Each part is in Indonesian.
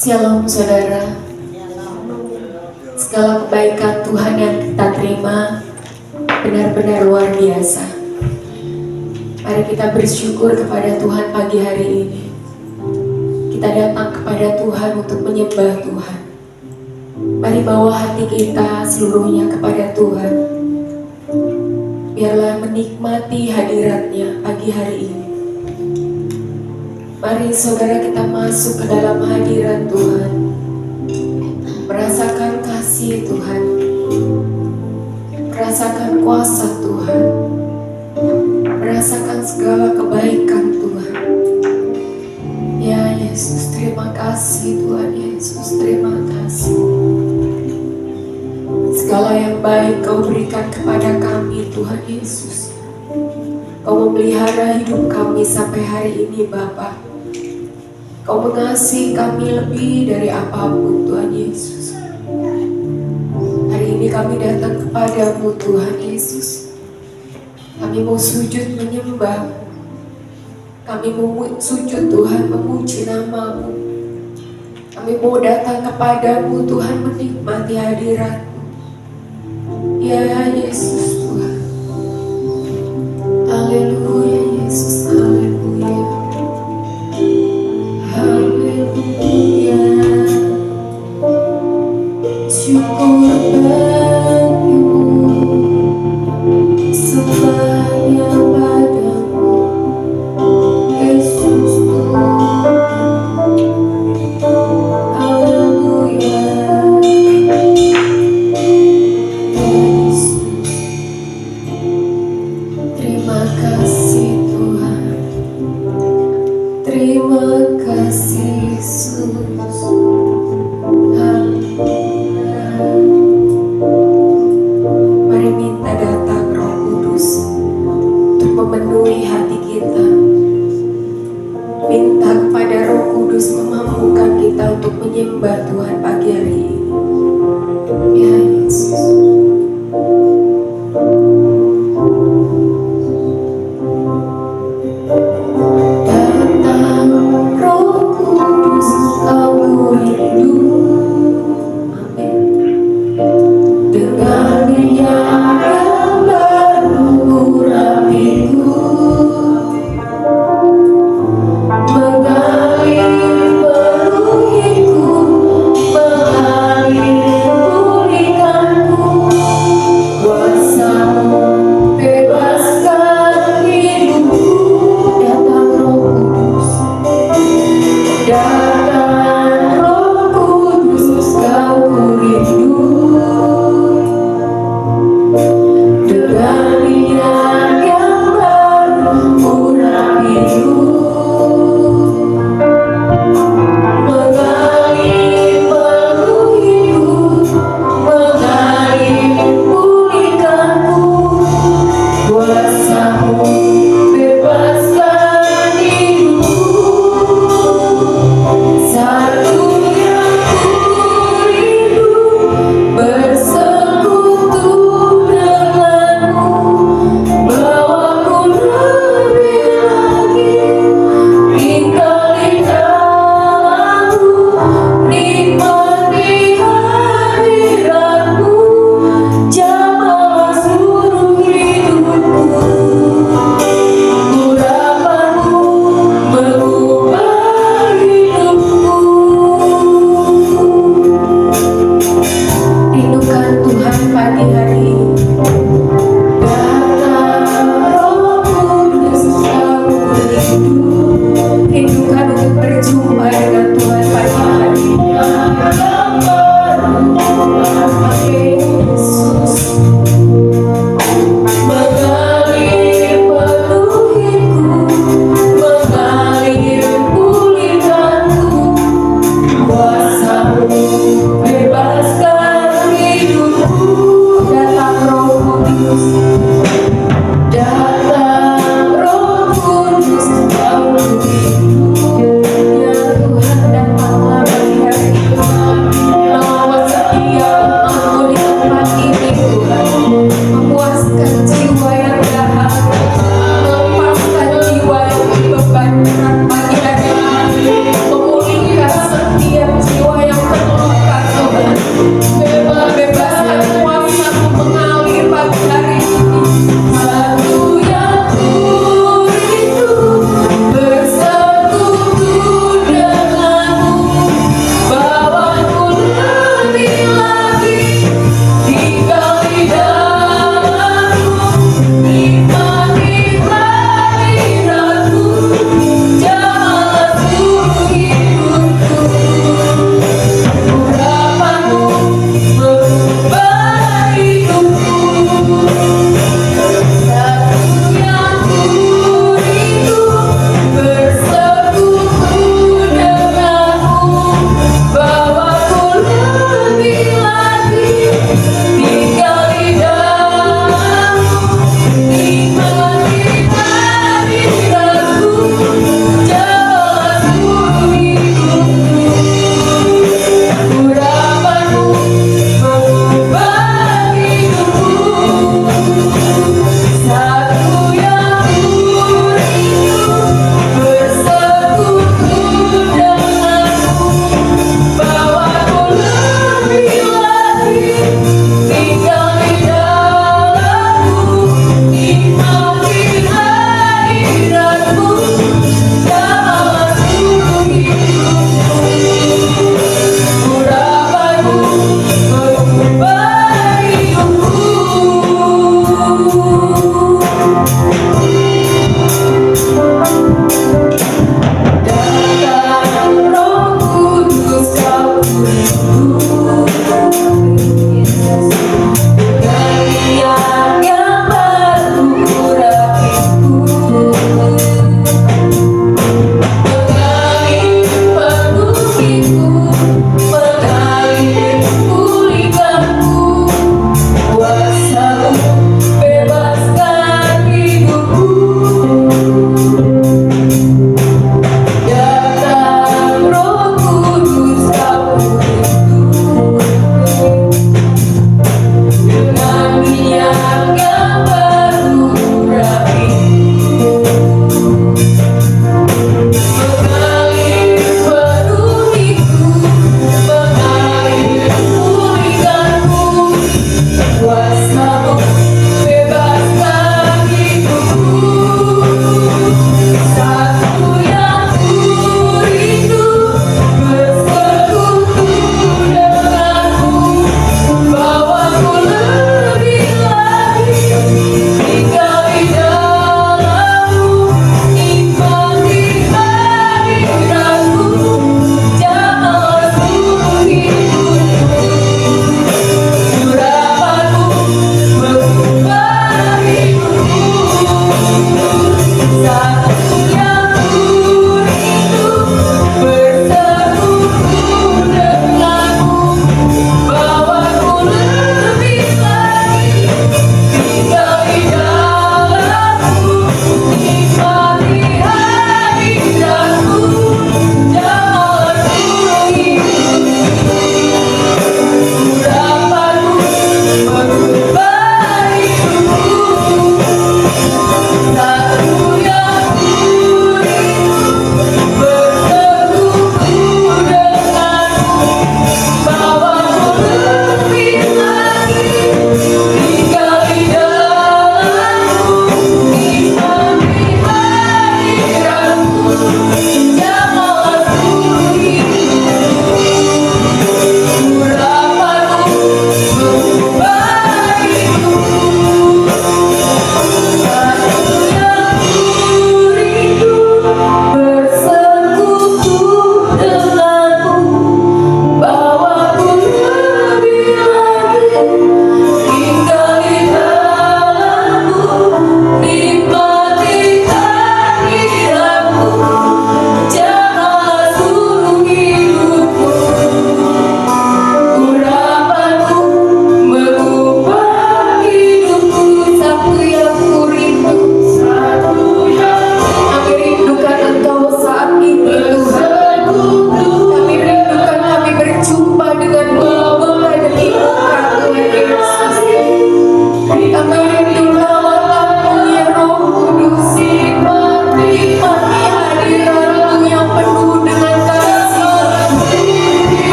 Shalom saudara. Segala kebaikan Tuhan yang kita terima benar-benar luar biasa. Mari kita bersyukur kepada Tuhan pagi hari ini. Kita datang kepada Tuhan untuk menyembah Tuhan. Mari bawa hati kita seluruhnya kepada Tuhan. Biarlah menikmati hadirat-Nya pagi hari ini. Mari saudara kita masuk ke dalam hadirat Tuhan. Merasakan kasih Tuhan. Merasakan kuasa Tuhan. Merasakan segala kebaikan Tuhan. Ya Yesus, terima kasih Tuhan Yesus, terima kasih. Segala yang baik Kau berikan kepada kami Tuhan Yesus. Kau memelihara hidup kami sampai hari ini Bapa. Kau mengasihi kami lebih dari apapun Tuhan Yesus. Hari ini kami datang kepadamu Tuhan Yesus. Kami mau sujud menyembah. Kami mau sujud Tuhan memuji nama-Mu. Kami mau datang kepadamu Tuhan menikmati hadirat-Mu. Ya Yesus Tuhan. Haleluya Yesus, haleluya. Haleluya. Syukur bagimu, sembahnya padamu Yesus Tuhan. Haleluya. Yesus, terima kasih Tuhan. Terima kasih Yesus. Haleluya. Mari minta datang Roh Kudus untuk memenuhi hati kita. Minta kepada Roh Kudus memampukan kita untuk menyembah Tuhan pagi hari ini. Ya Yesus.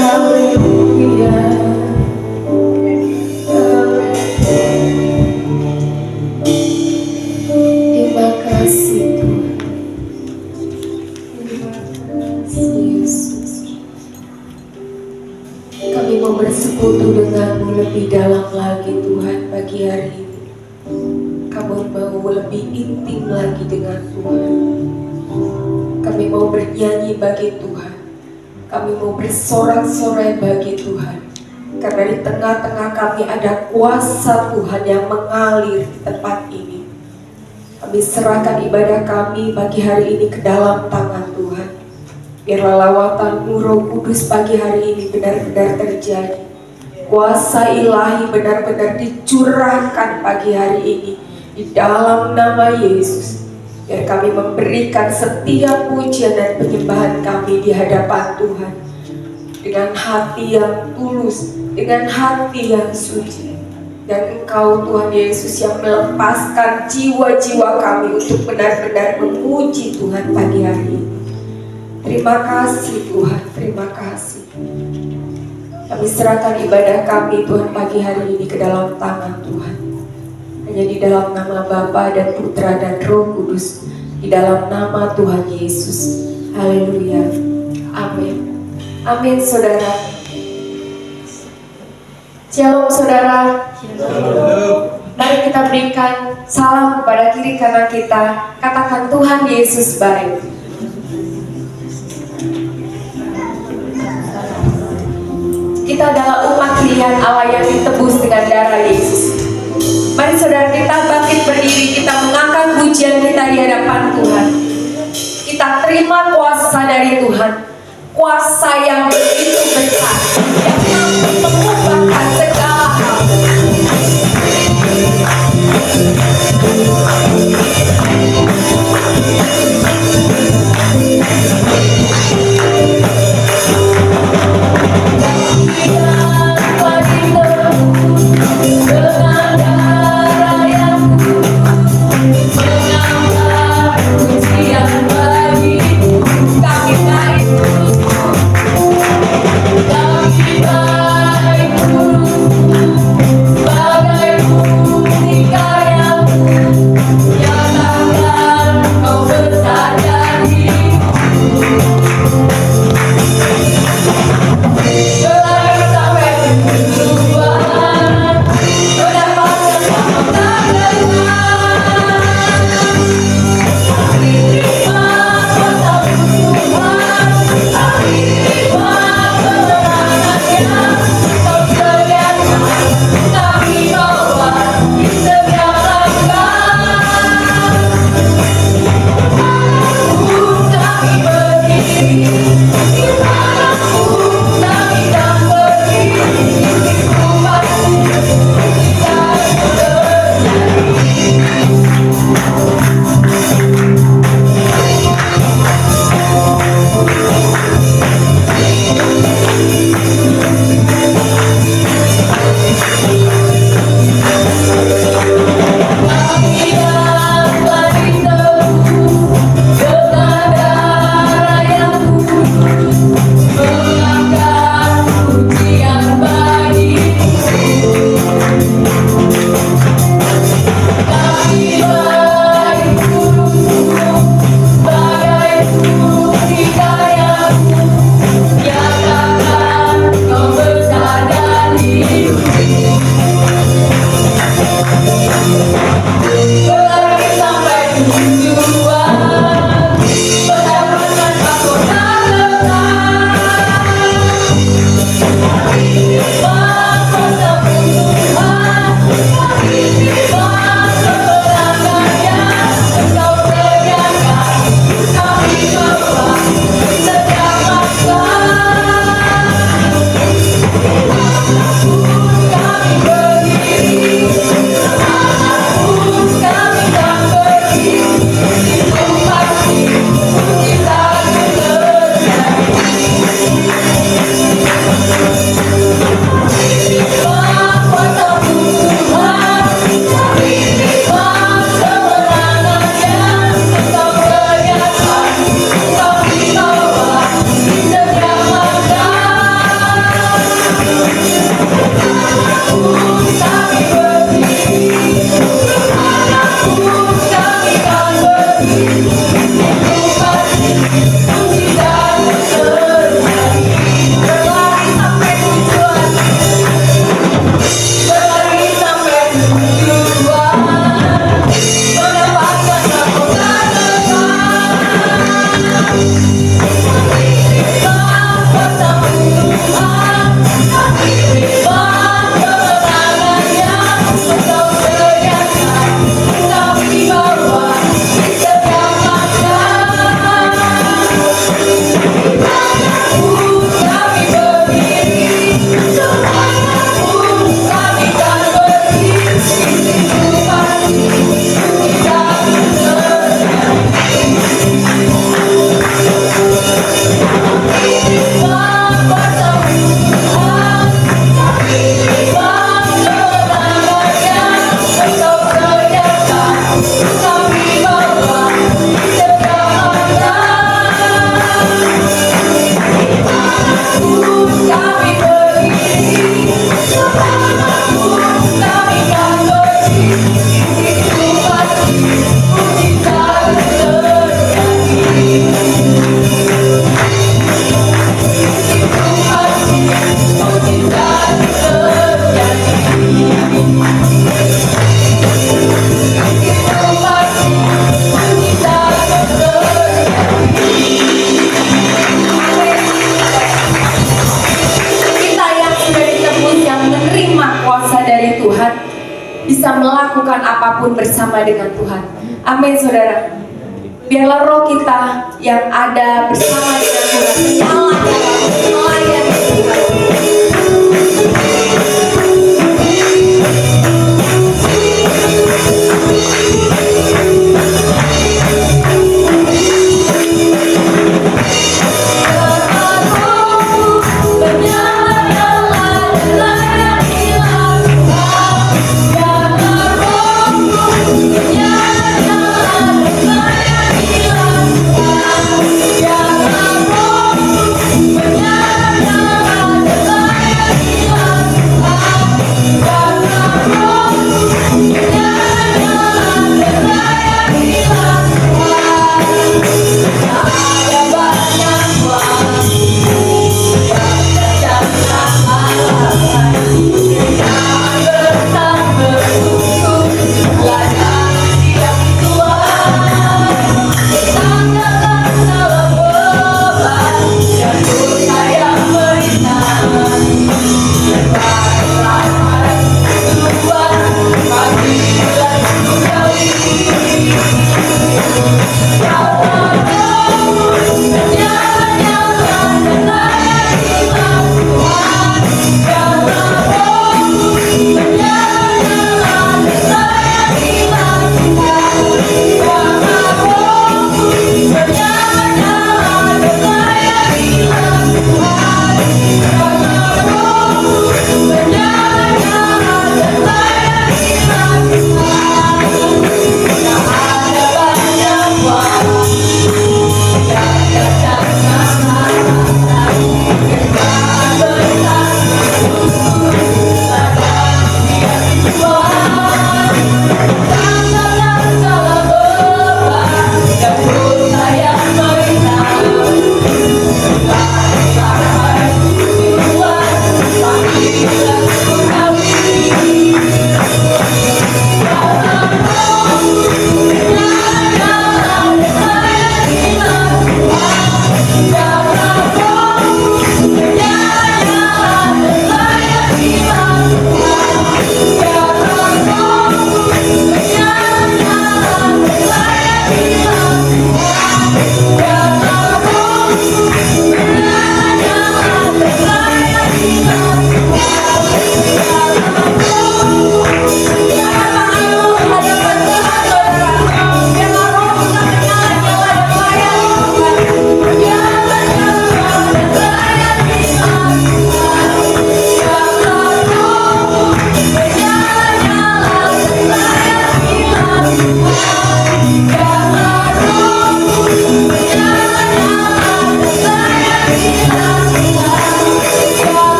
Haleluya. Terima kasih Tuhan. Terima kasih Yesus. Kami mau bersekutu denganmu lebih dalam lagi Tuhan pagi hari ini. Kami mau lebih intim lagi dengan Tuhan. Kami mau bernyanyi bagi Tuhan. Kami mau bersorak-sorai bagi Tuhan. Karena di tengah-tengah kami ada kuasa Tuhan yang mengalir di tempat ini. Kami serahkan ibadah kami pagi hari ini ke dalam tangan Tuhan. Biarlah lawatan-Mu Roh Kudus pagi hari ini benar-benar terjadi. Kuasa ilahi benar-benar dicurahkan pagi hari ini di dalam nama Yesus. Biar kami memberikan setiap pujian dan penyembahan kami di hadapan Tuhan dengan hati yang tulus, dengan hati yang suci. Dan Engkau Tuhan Yesus yang melepaskan jiwa-jiwa kami untuk benar-benar memuji Tuhan pagi hari ini. Terima kasih Tuhan, terima kasih. Kami serahkan ibadah kami Tuhan pagi hari ini ke dalam tangan Tuhan. Hanya di dalam nama Bapa dan Putra dan Roh Kudus, di dalam nama Tuhan Yesus. Haleluya. Amin. Amin saudara. Shalom saudara. Mari kita berikan salam kepada kiri kanan kita. Katakan Tuhan Yesus baik. Kita adalah umat pilihan Allah yang ditebus dengan darah Yesus. Mari saudara kita bangkit berdiri, kita mengangkat pujian kita di hadapan Tuhan. Kita terima kuasa dari Tuhan, kuasa yang begitu besar, yang mampu mengubahkan segala hal. Over melakukan apapun bersama dengan Tuhan. Amin saudara. Biarlah roh kita yang ada bersama dengan Tuhan menyala dalam melayani Tuhan.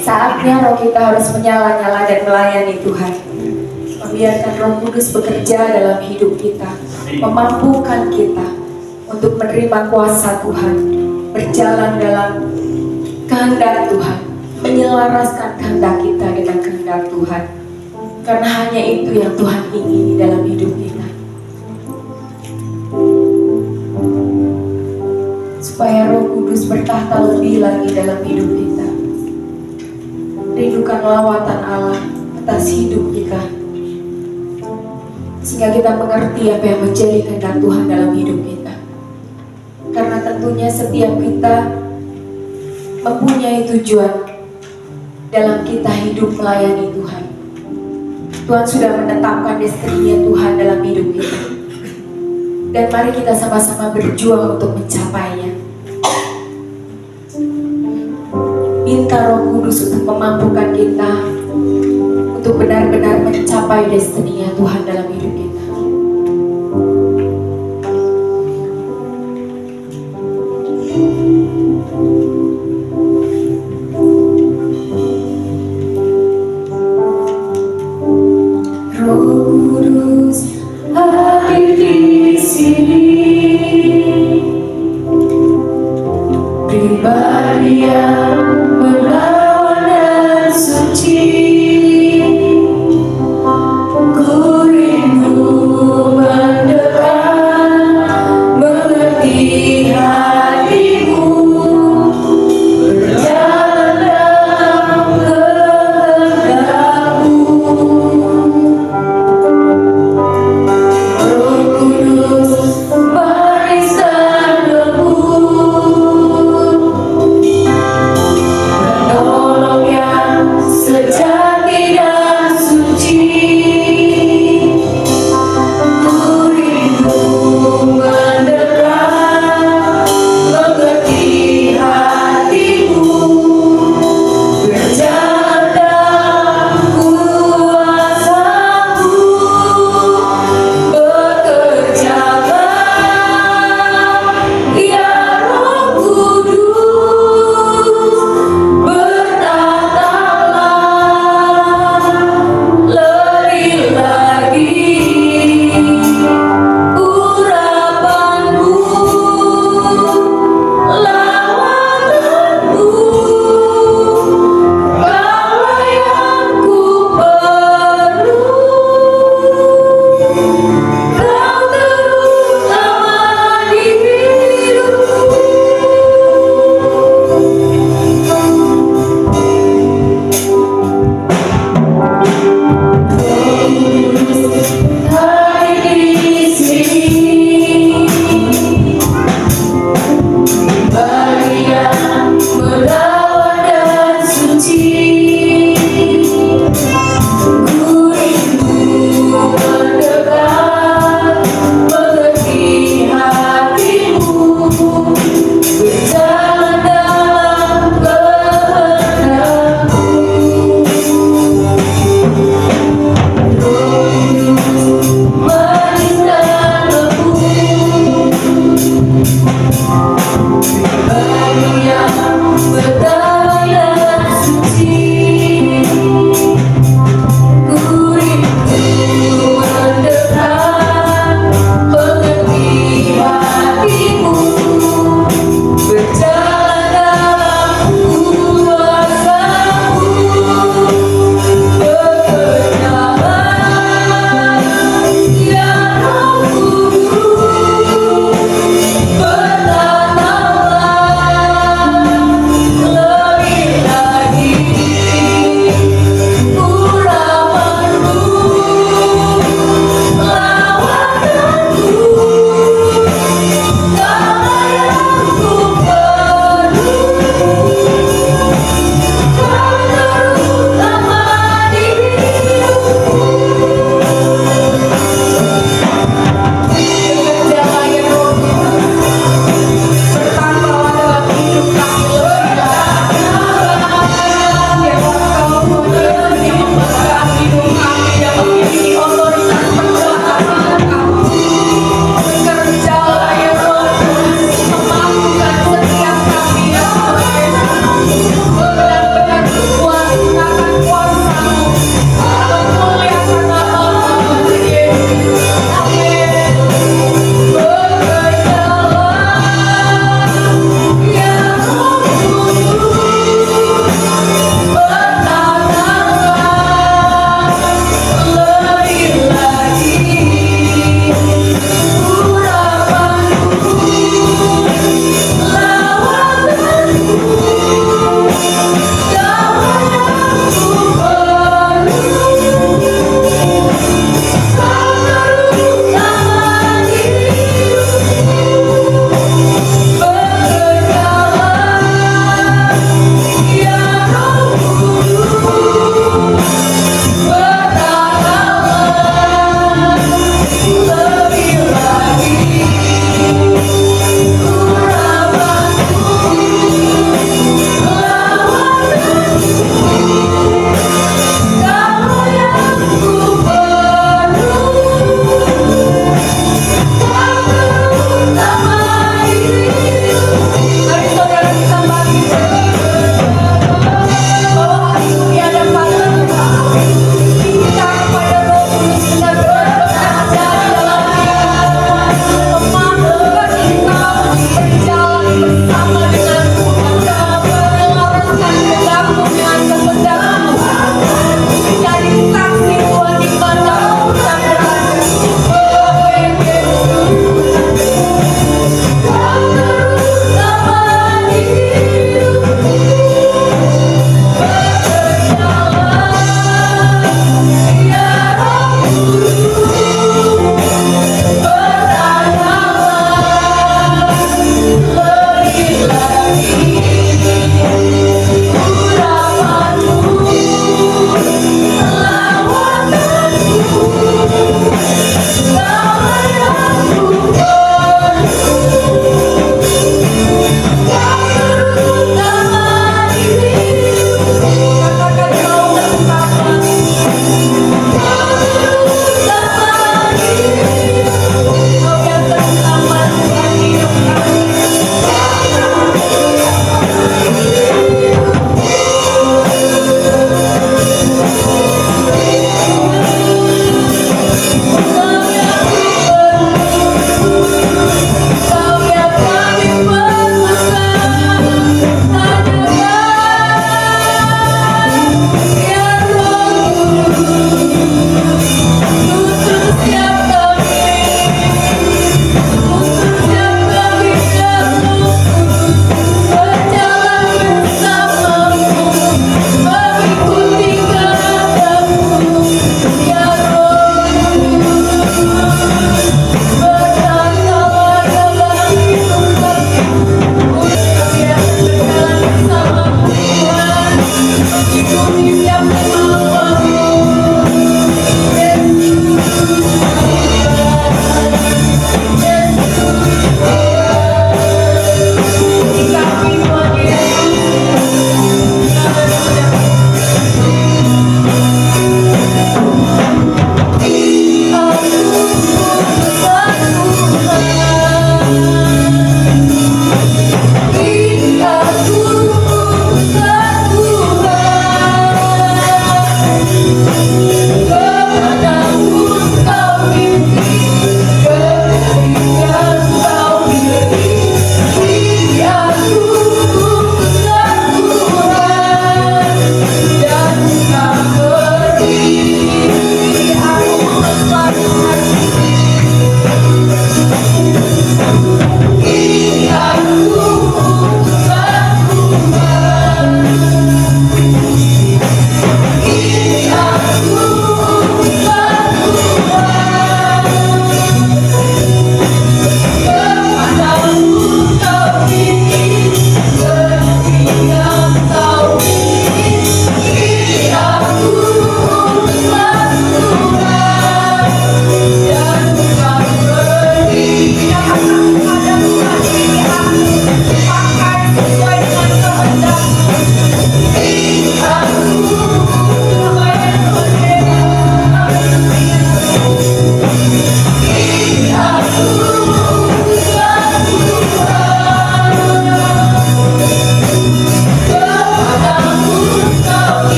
Saatnya roh kita harus menyala-nyala dan melayani Tuhan. Membiarkan Roh Kudus bekerja dalam hidup kita, memampukan kita untuk menerima kuasa Tuhan, berjalan dalam kehendak Tuhan, menyelaraskan kehendak kita dengan kehendak Tuhan. Karena hanya itu yang Tuhan ingini dalam hidup kita. Supaya Roh Kudus bertahta lebih lagi dalam hidup kita. Rindukan lawatan Allah atas hidup kita, sehingga kita mengerti apa yang menjadi kehendak Tuhan dalam hidup kita. Karena tentunya setiap kita mempunyai tujuan dalam kita hidup melayani Tuhan. Tuhan sudah menetapkan destinenya Tuhan dalam hidup kita, dan mari kita sama-sama berjuang untuk mencapainya. Minta minta Roh Kudus untuk memampukan kita untuk benar-benar mencapai destiny-Nya Tuhan dalam hidup kita. Roh Kudus hadir di sini, pribadi yang berlawan dan suci. Ku rindu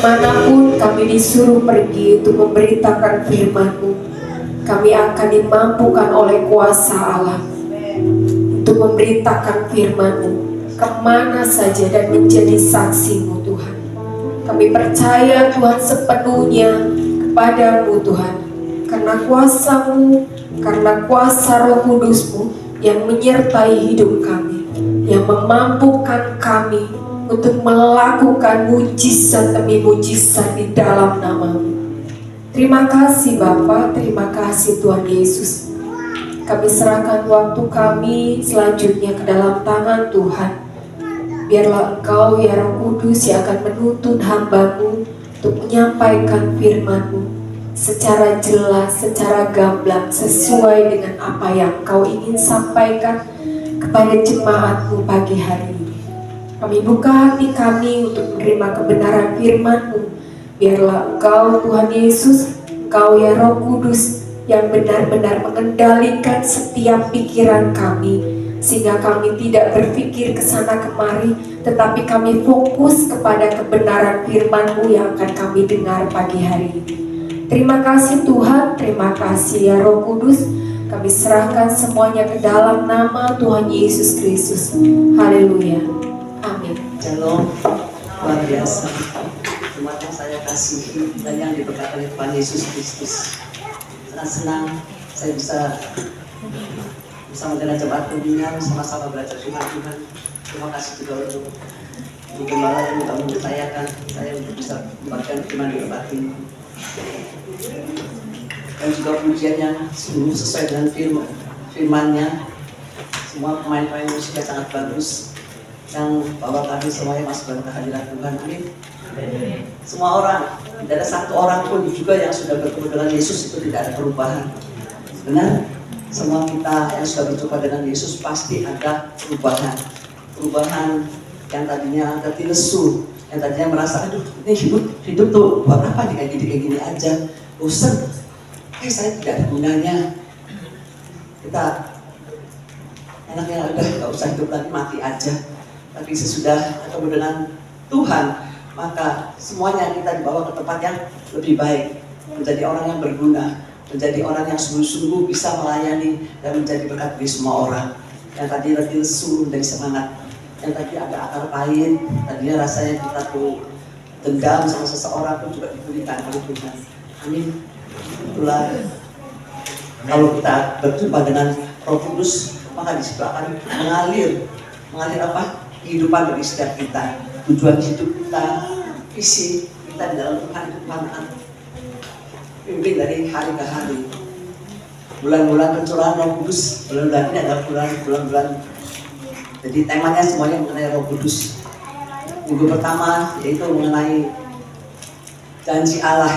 Kemanapun kami disuruh pergi untuk memberitakan firman-Mu, kami akan dimampukan oleh kuasa Allah untuk memberitakan firman-Mu kemana saja dan menjadi saksi-Mu Tuhan. Kami percaya Tuhan sepenuhnya kepadamu Tuhan, karena kuasa-Mu, karena kuasa Roh Kudus-Mu yang menyertai hidup kami, yang memampukan kami untuk melakukan mujizat demi mujizat di dalam nama-Mu. Terima kasih Bapa, terima kasih Tuhan Yesus. Kami serahkan waktu kami selanjutnya ke dalam tangan Tuhan. Biarlah Engkau ya Roh Kudus yang akan menuntun hamba-Mu untuk menyampaikan firman-Mu secara jelas, secara gamblang, sesuai dengan apa yang Engkau ingin sampaikan kepada jemaat-Mu pagi hari ini. Kami buka hati kami untuk menerima kebenaran firman-Mu. Biarlah Engkau Tuhan Yesus, Engkau ya Roh Kudus yang benar-benar mengendalikan setiap pikiran kami, sehingga kami tidak berpikir ke sana kemari, tetapi kami fokus kepada kebenaran firman-Mu yang akan kami dengar pagi hari ini. Terima kasih Tuhan, terima kasih ya Roh Kudus. Kami serahkan semuanya ke dalam nama Tuhan Yesus Kristus. Haleluya. Amin. Shalom, luar biasa. Jemaat yang saya kasih dan yang diberkati oleh Tuhan Yesus Kristus. Sangat senang saya bisa bersama dengan jemaat pembinaan sama-sama belajar firman Tuhan. Terima kasih juga untuk Gembala yang sudah mempercayakan saya untuk bisa membagikan firman di tempat ini. Dan juga pujian yang sungguh sesuai dengan firman-Nya. Semua pemain-pemain musiknya sangat bagus, yang bahwa kami semuanya masuk dalam kehadiran Tuhan. Amin. Semua orang, tidak ada satu orang pun juga yang sudah bertemu dengan Yesus itu tidak ada perubahan. Benar? Semua kita yang sudah berjumpa dengan Yesus pasti ada perubahan. Perubahan yang tadinya agak lesu, yang tadinya merasa aduh ini hidup tuh buat apa nih kayak gini aja, bosan, saya tidak ada gunanya. Kita enaknya udah nggak usah hidup lagi, mati aja. Tapi sesudah ketemu dengan Tuhan, maka semuanya kita dibawa ke tempat yang lebih baik, menjadi orang yang berguna, menjadi orang yang sungguh-sungguh bisa melayani dan menjadi berkat bagi semua orang. Yang tadi lebih lesu menjadi semangat, yang tadi ada akar pahit, tadinya rasanya kita tuh dendam sama seseorang pun juga dipulihkan oleh Tuhan. Amin. Itulah kalau kita berjumpa dengan Roh Kudus, maka di situ akan mengalir apa? Kehidupan bagi setiap kita, tujuan hidup kita, visi kita di dalam Tuhan itu akan pimpin dari hari ke hari. Bulan-bulan pencurahan Roh Kudus, bulan-bulan ini adalah bulan-bulan. Jadi temanya semuanya mengenai Roh Kudus. Minggu pertama yaitu mengenai janji Allah.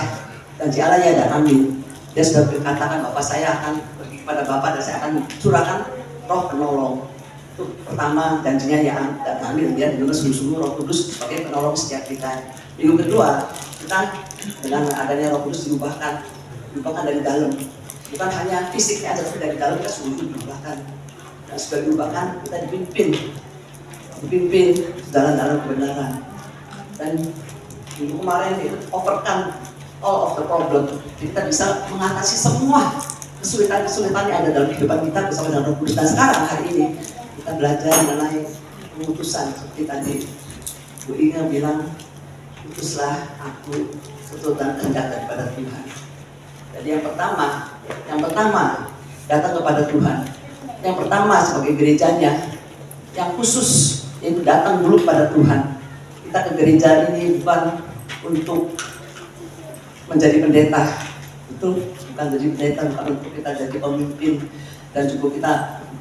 Janji Allah ya dan amin. Dia sudah berkatakan bahwa saya akan pergi kepada Bapa dan saya akan curahkan Roh penolong. Itu pertama janjinya ya dan amin. Dia dengan sungguh-sungguh Roh Kudus sebagai penolong setiap kita. Minggu kedua kita dengan adanya Roh Kudus diubahkan dari dalam. Bukan hanya fisiknya aja, tapi dari dalam kita sungguh diubahkan. Dan sudah diubahkan kita dipimpin dalam kebenaran. Dan minggu kemarin itu overcome all of the problem. Kita bisa mengatasi semua kesulitan-kesulitan yang ada dalam kehidupan kita bersama dengan Roh Kudus. Dan sekarang hari ini kita belajar mengenai pengutusan seperti tadi Bu Inga bilang, utuslah aku sesuatu dan kehendak daripada Tuhan. Jadi yang pertama datang kepada Tuhan. Yang pertama sebagai gerejanya yang khusus yaitu datang dulu pada Tuhan. Kita ke gereja ini bukan untuk menjadi pendeta, itu bukan jadi pendeta, bukan untuk kita jadi pemimpin, dan juga kita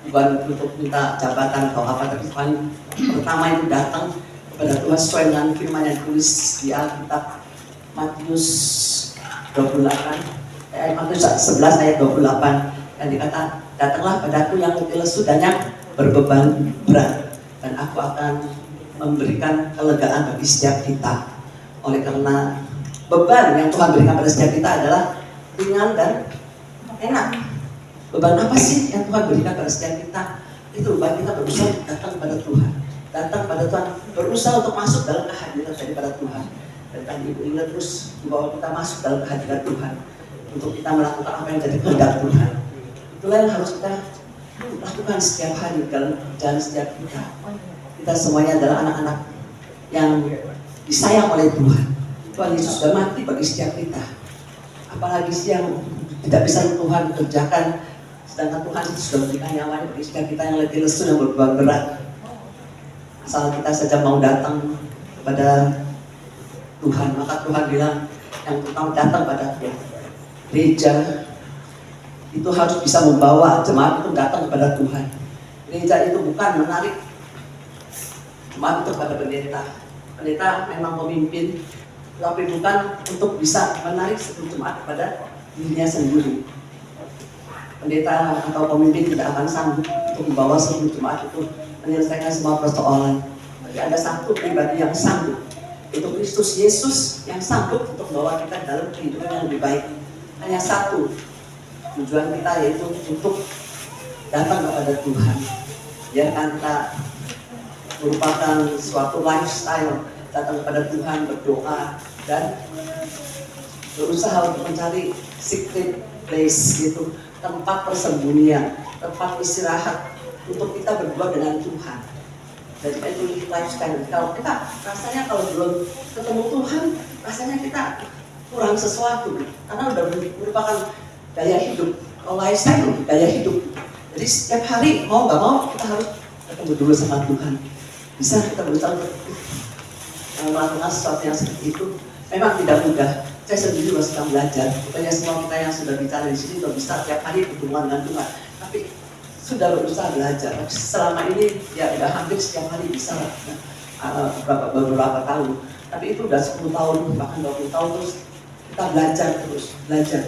bukan untuk minta jabatan atau apa, tapi pertama itu datang kepada Tuhan sesuai dengan firman yang ditulis di Alkitab Matius 11 ayat 28 yang dikata, datanglah padaku yang letih lesu dan yang berbeban berat, dan aku akan memberikan kelegaan bagi setiap kita. Oleh karena beban yang Tuhan berikan pada setiap kita adalah ringan dan enak. Beban apa sih yang Tuhan berikan pada setiap kita? Itu beban kita berusaha datang kepada Tuhan, berusaha untuk masuk dalam kehadiran daripada Tuhan. Dan tadi Ibu ingat terus bahwa kita masuk dalam kehadiran Tuhan untuk kita melakukan apa yang jadi kehendak Tuhan. Itulah yang harus kita lakukan setiap hari dalam jalan setiap kita. Kita semuanya adalah anak-anak yang disayang oleh Tuhan. Tuhan Yesus sudah mati bagi setiap kita. Apalagi yang tidak bisa Tuhan kerjakan, sedangkan Tuhan itu sudah memberikan nyawanya bagi setiap kita yang lagi lesu dan berbeban berat. Asal kita saja mau datang kepada Tuhan, maka Tuhan bilang yang pertama datang pada gereja itu harus bisa membawa jemaat itu datang kepada Tuhan. Gereja itu bukan menarik jemaat itu kepada pendeta. Pendeta memang pemimpin, tapi bukan untuk bisa menarik seluruh jemaat kepada dirinya sendiri. Pendeta atau pemimpin tidak akan sanggup untuk membawa seluruh jemaat itu menyelesaikan semua persoalan. Tapi ada satu pribadi yang sanggup, itu Kristus Yesus yang sanggup untuk membawa kita dalam kehidupan yang lebih baik. Hanya satu tujuan kita, yaitu untuk datang kepada Tuhan. Biarkan kita merupakan suatu lifestyle datang kepada Tuhan, berdoa dan berusaha untuk mencari secret place, gitu, tempat persembunyian, tempat istirahat untuk kita berdua dengan Tuhan. Jadi itu lifestyle. Kalau kita rasanya kalau belum ketemu Tuhan, rasanya kita kurang sesuatu, karena udah merupakan gaya hidup. Kalau lifestyle gaya hidup. Jadi setiap hari mau nggak mau kita harus ketemu dulu sama Tuhan. Bisa kita berusaha untuk melakukan sesuatu yang seperti itu. Memang tidak mudah. Saya sendiri masih sedang belajar. Bukannya semua kita yang sudah bicara di sini sudah bisa setiap hari berhubungan dengan Tuhan. Tapi sudah berusaha belajar. Selama ini ya udah hampir setiap hari bisa beberapa tahun. Tapi itu udah 10 tahun, bahkan 20 tahun terus kita belajar.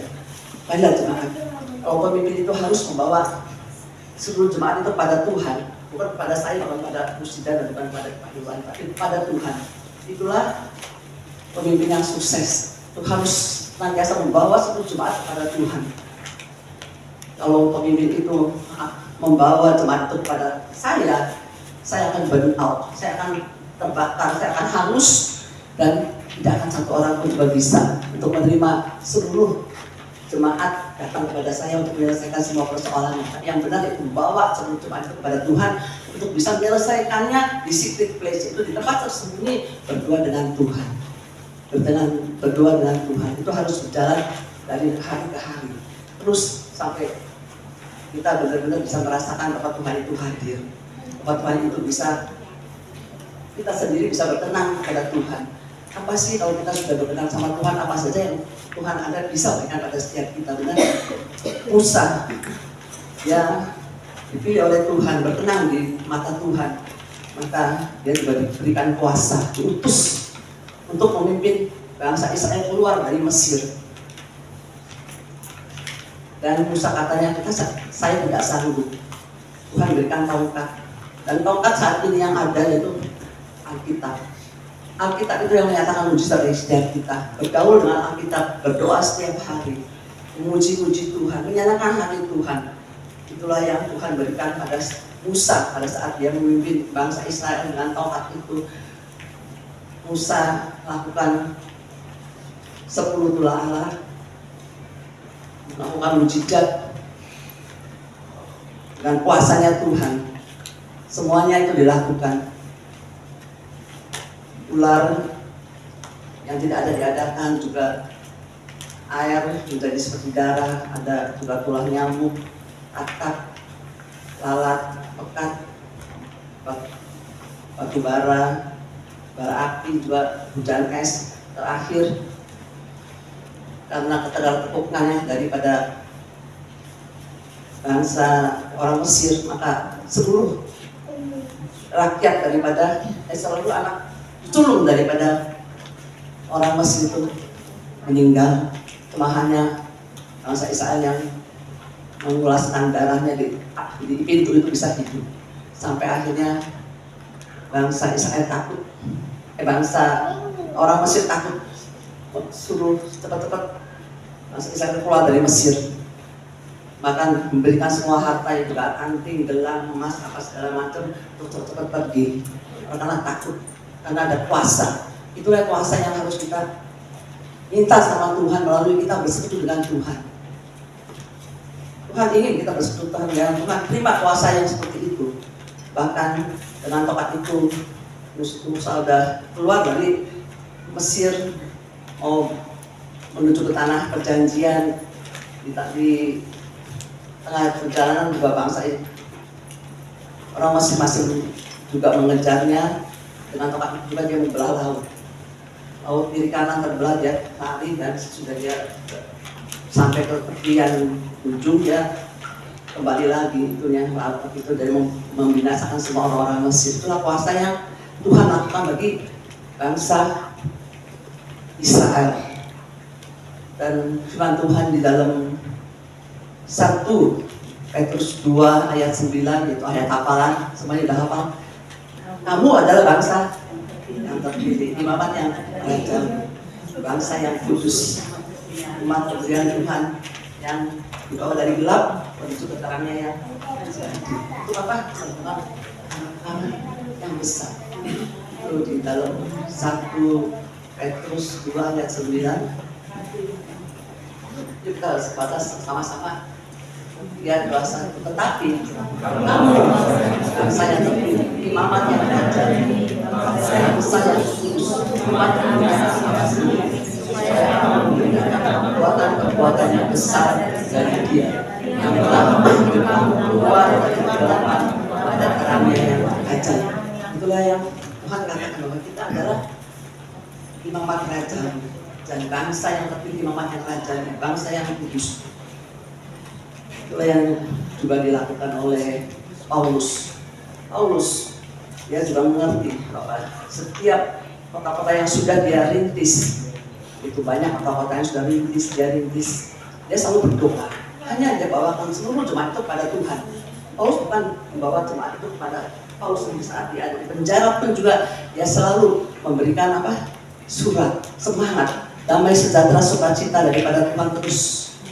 Banyak jemaat. Kalau pemimpin itu harus membawa seluruh jemaat itu pada Tuhan, bukan pada saya, bukan pada Musida, dan bukan pada Pak Iwan, tapi pada Tuhan. Itulah pemimpin yang sukses. Itu harus senantiasa membawa seluruh jemaat kepada Tuhan. Kalau pemimpin itu membawa jemaat itu kepada saya akan burn out, saya akan terbakar, saya akan hangus, dan tidak akan satu orang pun juga bisa untuk menerima seluruh jemaat datang kepada saya untuk menyelesaikan semua persoalan. Yang benar itu membawa seluruh jemaat itu kepada Tuhan untuk bisa menyelesaikannya di secret place, itu di tempat tersembunyi, berdua dengan Tuhan. Berdua dengan Tuhan itu harus berjalan dari hari ke hari, terus sampai kita benar-benar bisa merasakan bahwa Tuhan itu hadir, bahwa Tuhan itu bisa, kita sendiri bisa bertenang kepada Tuhan. Apa sih kalau kita sudah berkenal sama Tuhan, apa saja yang Tuhan ada bisa berikan pada setiap kita. Benar, Musa yang dipilih oleh Tuhan berkenang di mata Tuhan, maka dia juga diberikan kuasa, diutus untuk memimpin bangsa Israel keluar dari Mesir. Dan Musa katanya, saya tidak sanggup. Tuhan berikan tongkat, dan tongkat saat ini yang ada yaitu Alkitab. Alkitab itu yang menyatakan mujizat dari setiap kita. Bergaul dengan Alkitab, berdoa setiap hari, memuji-muji Tuhan, menyalakan hati Tuhan. Itulah yang Tuhan berikan pada Musa pada saat dia memimpin bangsa Israel dengan tongkat itu. Musa lakukan 10 tulah Allah, melakukan mujizat dengan kuasanya Tuhan. Semuanya itu dilakukan. Ular yang tidak ada diadakan, juga air menjadi seperti darah, ada juga tulah nyamuk, katak, lalat, pekat, batu bara api, juga hujan es. Terakhir, karena ketergantungannya daripada bangsa orang Mesir, maka seluruh rakyat daripada seluruh anak sulung daripada orang Mesir itu meninggal. Cuma hanya bangsa Israel yang mengulaskan darahnya di pintu itu bisa hidup. Sampai akhirnya bangsa Israel takut, bangsa orang Mesir takut, suruh cepat-cepat bangsa Israel keluar dari Mesir. Bahkan memberikan semua harta yang juga anting, gelang, emas, apa segala macam untuk cepat-cepat pergi. Karena takut, karena ada kuasa Itulah kuasa yang harus kita minta sama Tuhan melalui kita bersekutu dengan Tuhan. Tuhan ingin kita bersekutu dengan Tuhan. Terima kuasa yang seperti itu. Bahkan dengan tongkat itu Musa sudah keluar dari Mesir mau menuju ke tanah perjanjian. Di tengah perjalanan dua bangsa ini, orang masing-masing juga mengejarnya. Dengan tongkat itu juga dia membelah laut. Laut kiri kanan terbelah, dia lari dan sudah dia sampai ke tepian ujung, dia kembali lagi. Itu yang laut itu dari membinasakan semua orang-orang Mesir. Itulah kuasa yang Tuhan lakukan bagi bangsa Israel. Dan firman Tuhan di dalam 1 Petrus 2 ayat 9, yaitu ayat hafalan, semuanya udah hafal. Kamu adalah bangsa yang terpilih, imamat yang raja, bangsa yang kudus, umat pemberian Tuhan yang dibawa dari gelap menuju ke terangnya yang itu apa? Anak yang besar. Itu di dalam 1 Petrus 2 ayat 9. Kita sebatas sama-sama dia doa tetapi kamu bangsa yang terpilih, imamat yang raja, bangsa yang kudus, umat yang kekuatan yang besar dari Dia yang telah mengambil kamu keluar dari kegelapan pada terangnya yang ajaib. Itulah yang Tuhan katakan bahwa kita adalah imamat raja dan bangsa yang terpilih, imamat yang raja, bangsa yang kudus. Itulah yang juga dilakukan oleh Paulus. Dia juga mengerti bahwa setiap kota-kota yang sudah dia rintis, itu banyak kota-kota yang sudah rintis, dia selalu berdoa. Hanya dia bawakan seluruh jemaat itu pada Tuhan. Paulus bukan membawa jemaat itu kepada Paulus di saat dia ada di penjara pun juga dia selalu memberikan surat semangat, damai sejahtera sukacita daripada Tuhan terus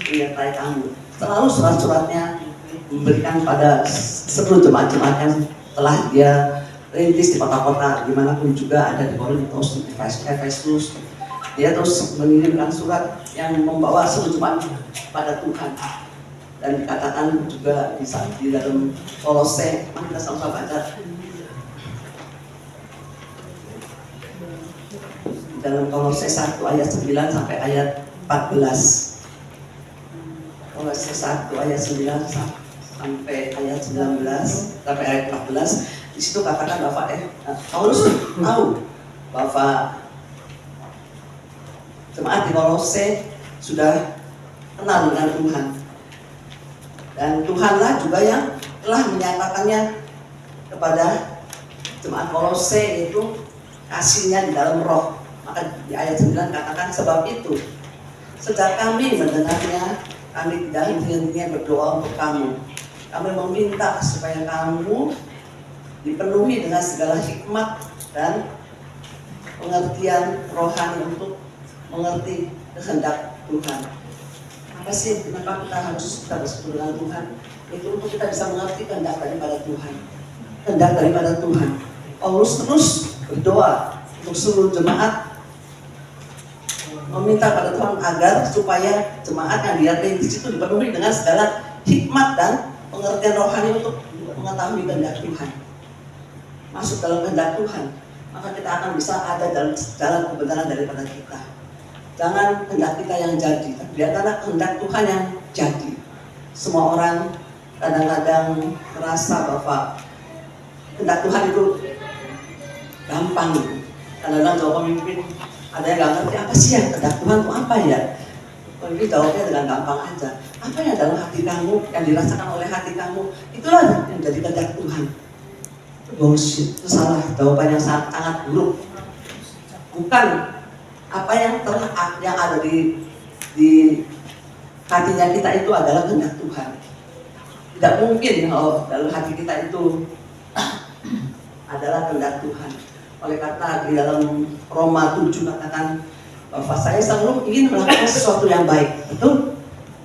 menyertai kamu. Selalu surat-suratnya memberikan pada seluruh jemaat-jemaat yang telah dia rintis di kota-kota dimanapun juga, ada di Korintus, di Efesus. Dia terus mengirimkan surat yang membawa seluruh jemaat pada Tuhan. Dan dikatakan juga di dalam Kolose, mari kita sama-sama baca. Di dalam Kolose 1 ayat 9 sampai ayat 14. Kolose 1 ayat 9 sampai ayat 19 sampai ayat 14. Di situ katakan bahwa Paulus tahu bahwa jemaat di Kolose sudah kenal dengan Tuhan, dan Tuhanlah juga yang telah menyatakannya kepada jemaat Kolose, yaitu kasihnya di dalam roh. Maka di ayat 9 katakan, sebab itu sejak kami mendengarnya, kami tidak henti-hentinya berdoa untuk kamu. Kami meminta supaya kamu dipenuhi dengan segala hikmat dan pengertian rohani untuk mengerti kehendak Tuhan. Apa sih kenapa kita bersekutu dengan Tuhan? Itu untuk kita bisa mengerti kehendak daripada Tuhan. Kehendak daripada Tuhan. Paulus terus berdoa untuk seluruh jemaat, meminta pada Tuhan agar supaya jemaat yang dia rintis itu dipenuhi dengan segala hikmat dan pengertian rohani untuk mengetahui kehendak Tuhan. Masuk dalam kehendak Tuhan, maka kita akan bisa ada dalam jalan kebenaran daripada kita. Jangan kehendak kita yang jadi, tapi biarkanlah kehendak Tuhan yang jadi. Semua orang kadang-kadang merasa bahwa kehendak Tuhan itu gampang. Kadang-kadang jawab pemimpin, ada yang nggak ngerti apa sih yang kehendak Tuhan itu apa ya? Pemimpin jawabnya dengan gampang aja. Apa yang dalam hati kamu, yang dirasakan oleh hati kamu, itulah yang jadi kehendak Tuhan. Bullshit, itu salah, jawaban yang sangat buruk. Bukan apa yang ada di hatinya kita itu adalah kehendak Tuhan. Tidak mungkin kalau dalam hati kita itu adalah kehendak Tuhan. Oleh karena di dalam Roma 7 katakan bahwa saya selalu ingin melakukan sesuatu yang baik. Betul?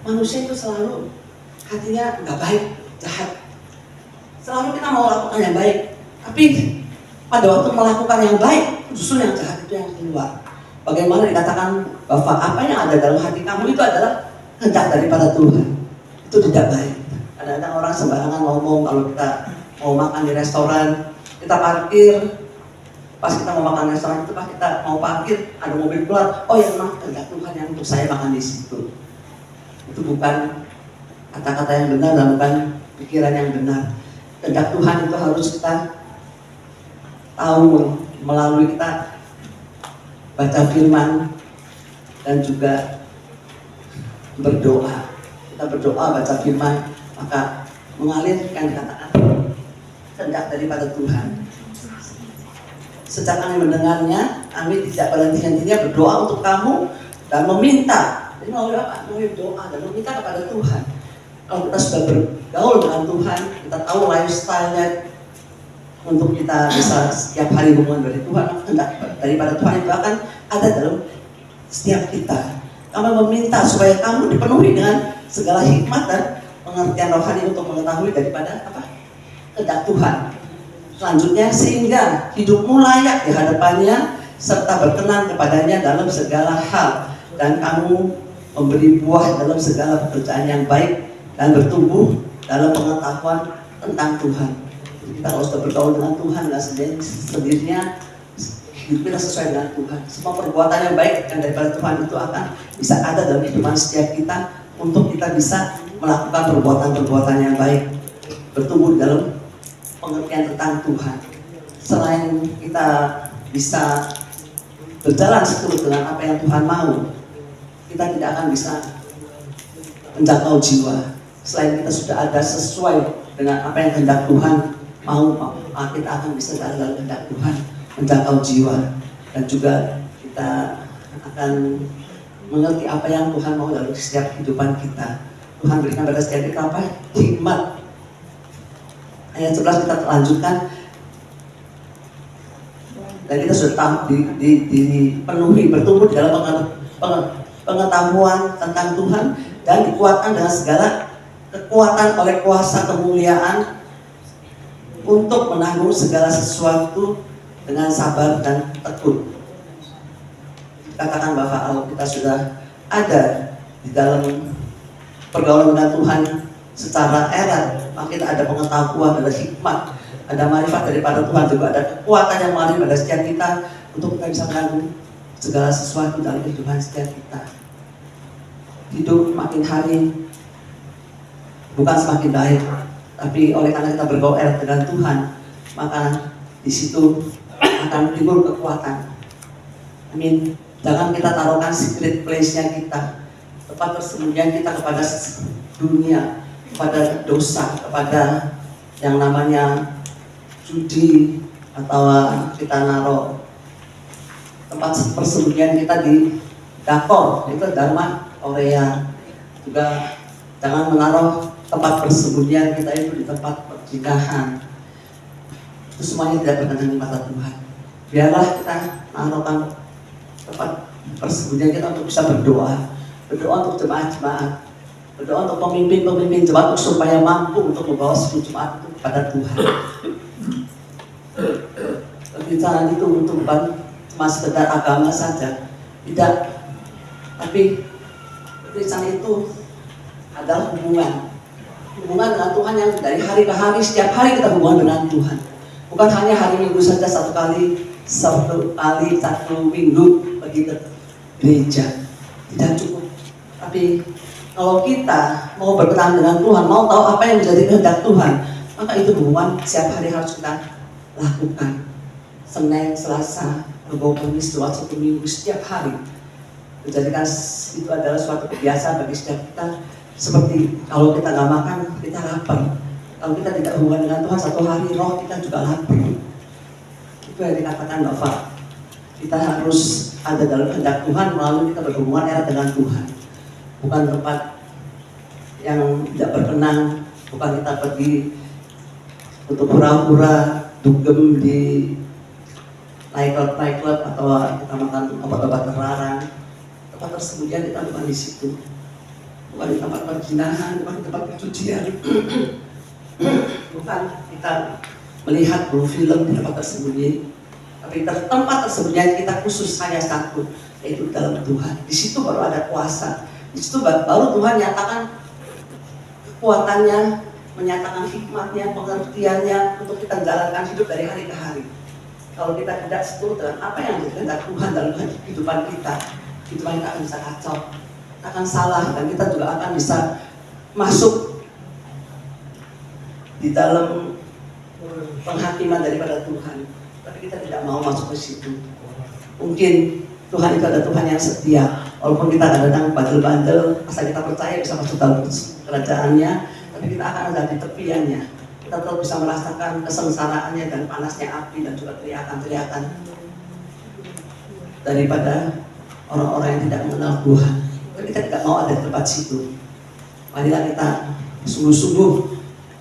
Manusia itu selalu hatinya nggak baik, jahat. Selalu kita mau lakukan yang baik. Tapi pada waktu melakukan yang baik, justru yang jahat itu yang keluar. Bagaimana dikatakan bahwa apa yang ada dalam hati kamu itu adalah kehendak daripada Tuhan. Itu tidak baik. Kadang-kadang orang sembarangan ngomong kalau kita mau makan di restoran, kita parkir, pas kita mau makan di restoran itu pas kita mau parkir ada mobil keluar, oh ya memang kehendak Tuhan yang untuk saya makan di situ. Itu bukan kata-kata yang benar dan bukan pikiran yang benar. Kehendak Tuhan itu harus kita tahu melalui kita baca firman dan juga berdoa. Kita berdoa, baca firman, maka mengalir yang dikatakan kehendak daripada Tuhan. Sejak kami mendengarnya, kami tidak berhenti-hentinya berdoa untuk kamu dan meminta. Jadi melalui apa? Melalui doa dan meminta kepada Tuhan. Kalau kita sudah bergaul dengan Tuhan, kita tahu lifestyle-nya untuk kita bisa setiap hari hubungan dari Tuhan, kehendak daripada Tuhan itu akan ada dalam setiap kita. Kami meminta supaya kamu dipenuhi dengan segala hikmat dan pengertian rohani untuk mengetahui daripada apa? Kehendak Tuhan. Selanjutnya, sehingga hidupmu layak di hadapannya serta berkenan kepadanya dalam segala hal, dan kamu memberi buah dalam segala pekerjaan yang baik dan bertumbuh dalam pengetahuan tentang Tuhan. Kita kalau sudah bergaul dengan Tuhan, nggak sendirinya hidup kita sesuai dengan Tuhan. Semua perbuatan yang baik dan daripada Tuhan itu akan bisa ada dalam kehidupan setiap kita untuk kita bisa melakukan perbuatan-perbuatan yang baik, bertumbuh dalam pengertian tentang Tuhan. Selain kita bisa berjalan seturut dengan apa yang Tuhan mau, kita tidak akan bisa menjangkau jiwa. Selain kita sudah ada sesuai dengan apa yang kehendak Tuhan mau, kita akan bisa jalan dalam kehendak Tuhan, menjangkau jiwa, dan juga kita akan mengerti apa yang Tuhan mau dalam setiap kehidupan kita. Tuhan berikan pada setiap kita apa? Hikmat. Ayat 11 kita lanjutkan, dan kita sudah dipenuhi, bertumbuh di dalam pengetahuan tentang Tuhan dan dikuatkan dengan segala kekuatan oleh kuasa kemuliaan untuk menanggung segala sesuatu dengan sabar dan tekun. Katakan bahwa kalau kita sudah ada di dalam pergaulan dengan Tuhan secara erat, maka kita ada pengetahuan, ada hikmat, ada marifat daripada Tuhan, juga ada kekuatan yang mengalir pada setiap kita untuk kita bisa menanggung segala sesuatu dalam kehidupan setiap kita. Hidup makin hari bukan semakin baik, tapi oleh karena kita bergaul erat dengan Tuhan, maka di situ akan timbul kekuatan. Amin. Jangan kita taruhkan secret place-nya kita, tempat persembunyian kita kepada dunia, kepada dosa, kepada yang namanya judi, atau kita naruh tempat persembunyian kita di dapur, itu Dharma Korea. Juga jangan menaruh tempat persembunyian kita itu di tempat perjinahan. Itu semuanya tidak berkenan di mata Tuhan. Biarlah kita menaruhkan tempat persembunyian kita untuk bisa berdoa, berdoa untuk jemaat-jemaat, berdoa untuk pemimpin-pemimpin jemaat supaya mampu untuk membawa seluruh jemaat itu kepada Tuhan. Pembicaraan itu untuk bukan cuma sekedar agama saja, tidak, tapi pembicaraan itu adalah hubungan dengan Tuhan yang dari hari ke hari, setiap hari kita hubungan dengan Tuhan. Bukan hanya hari Minggu saja satu kali satu minggu pergi ke gereja, tidak cukup. Tapi kalau kita mau berkenan dengan Tuhan, mau tahu apa yang menjadi kehendak Tuhan, maka itu hubungan setiap hari harus kita lakukan. Senin, Selasa, Rabu, Kamis, Jumat, Sabtu, Minggu, setiap hari. Menjadikan itu adalah suatu kebiasaan bagi setiap kita. Seperti kalau kita nggak makan, kita lapar. Kalau kita tidak hubungan dengan Tuhan satu hari, roh kita juga lapar. Itu yang dikatakan bahwa kita harus ada dalam kehendak Tuhan melalui kita berhubungan erat dengan Tuhan. Bukan tempat yang tidak berkenan, bukan kita pergi untuk pura-pura dugem di nightclub atau kita makan obat-obat terlarang. Tempat tersembunyian kita bukan di situ, bukan di tempat perjinahan, bukan di tempat perjudian, bukan kita melihat blue film di tempat tersembunyi. Tapi tempat tersembunyi kita khusus hanya satu, yaitu dalam Tuhan. Di situ baru ada kuasa. Di situ baru Tuhan nyatakan kekuatannya, menyatakan hikmatnya, pengertiannya untuk kita jalankan hidup dari hari ke hari. Kalau kita tidak seturut dengan apa yang dikehendaki Tuhan dalam kehidupan kita akan bisa kacau, akan salah, dan kita juga akan bisa masuk di dalam penghakiman daripada Tuhan. Tapi kita tidak mau masuk ke situ. Mungkin Tuhan itu ada Tuhan yang setia, walaupun kita kadang-kadang bandel-bandel, asal kita percaya bisa masuk dalam kerajaannya, tapi kita akan ada di tepiannya. Kita tetap bisa merasakan kesengsaraannya dan panasnya api dan juga teriakan-teriakan daripada orang-orang yang tidak mengenal Tuhan. Tapi kita tidak mau ada di tempat situ. Marilah kita sungguh-sungguh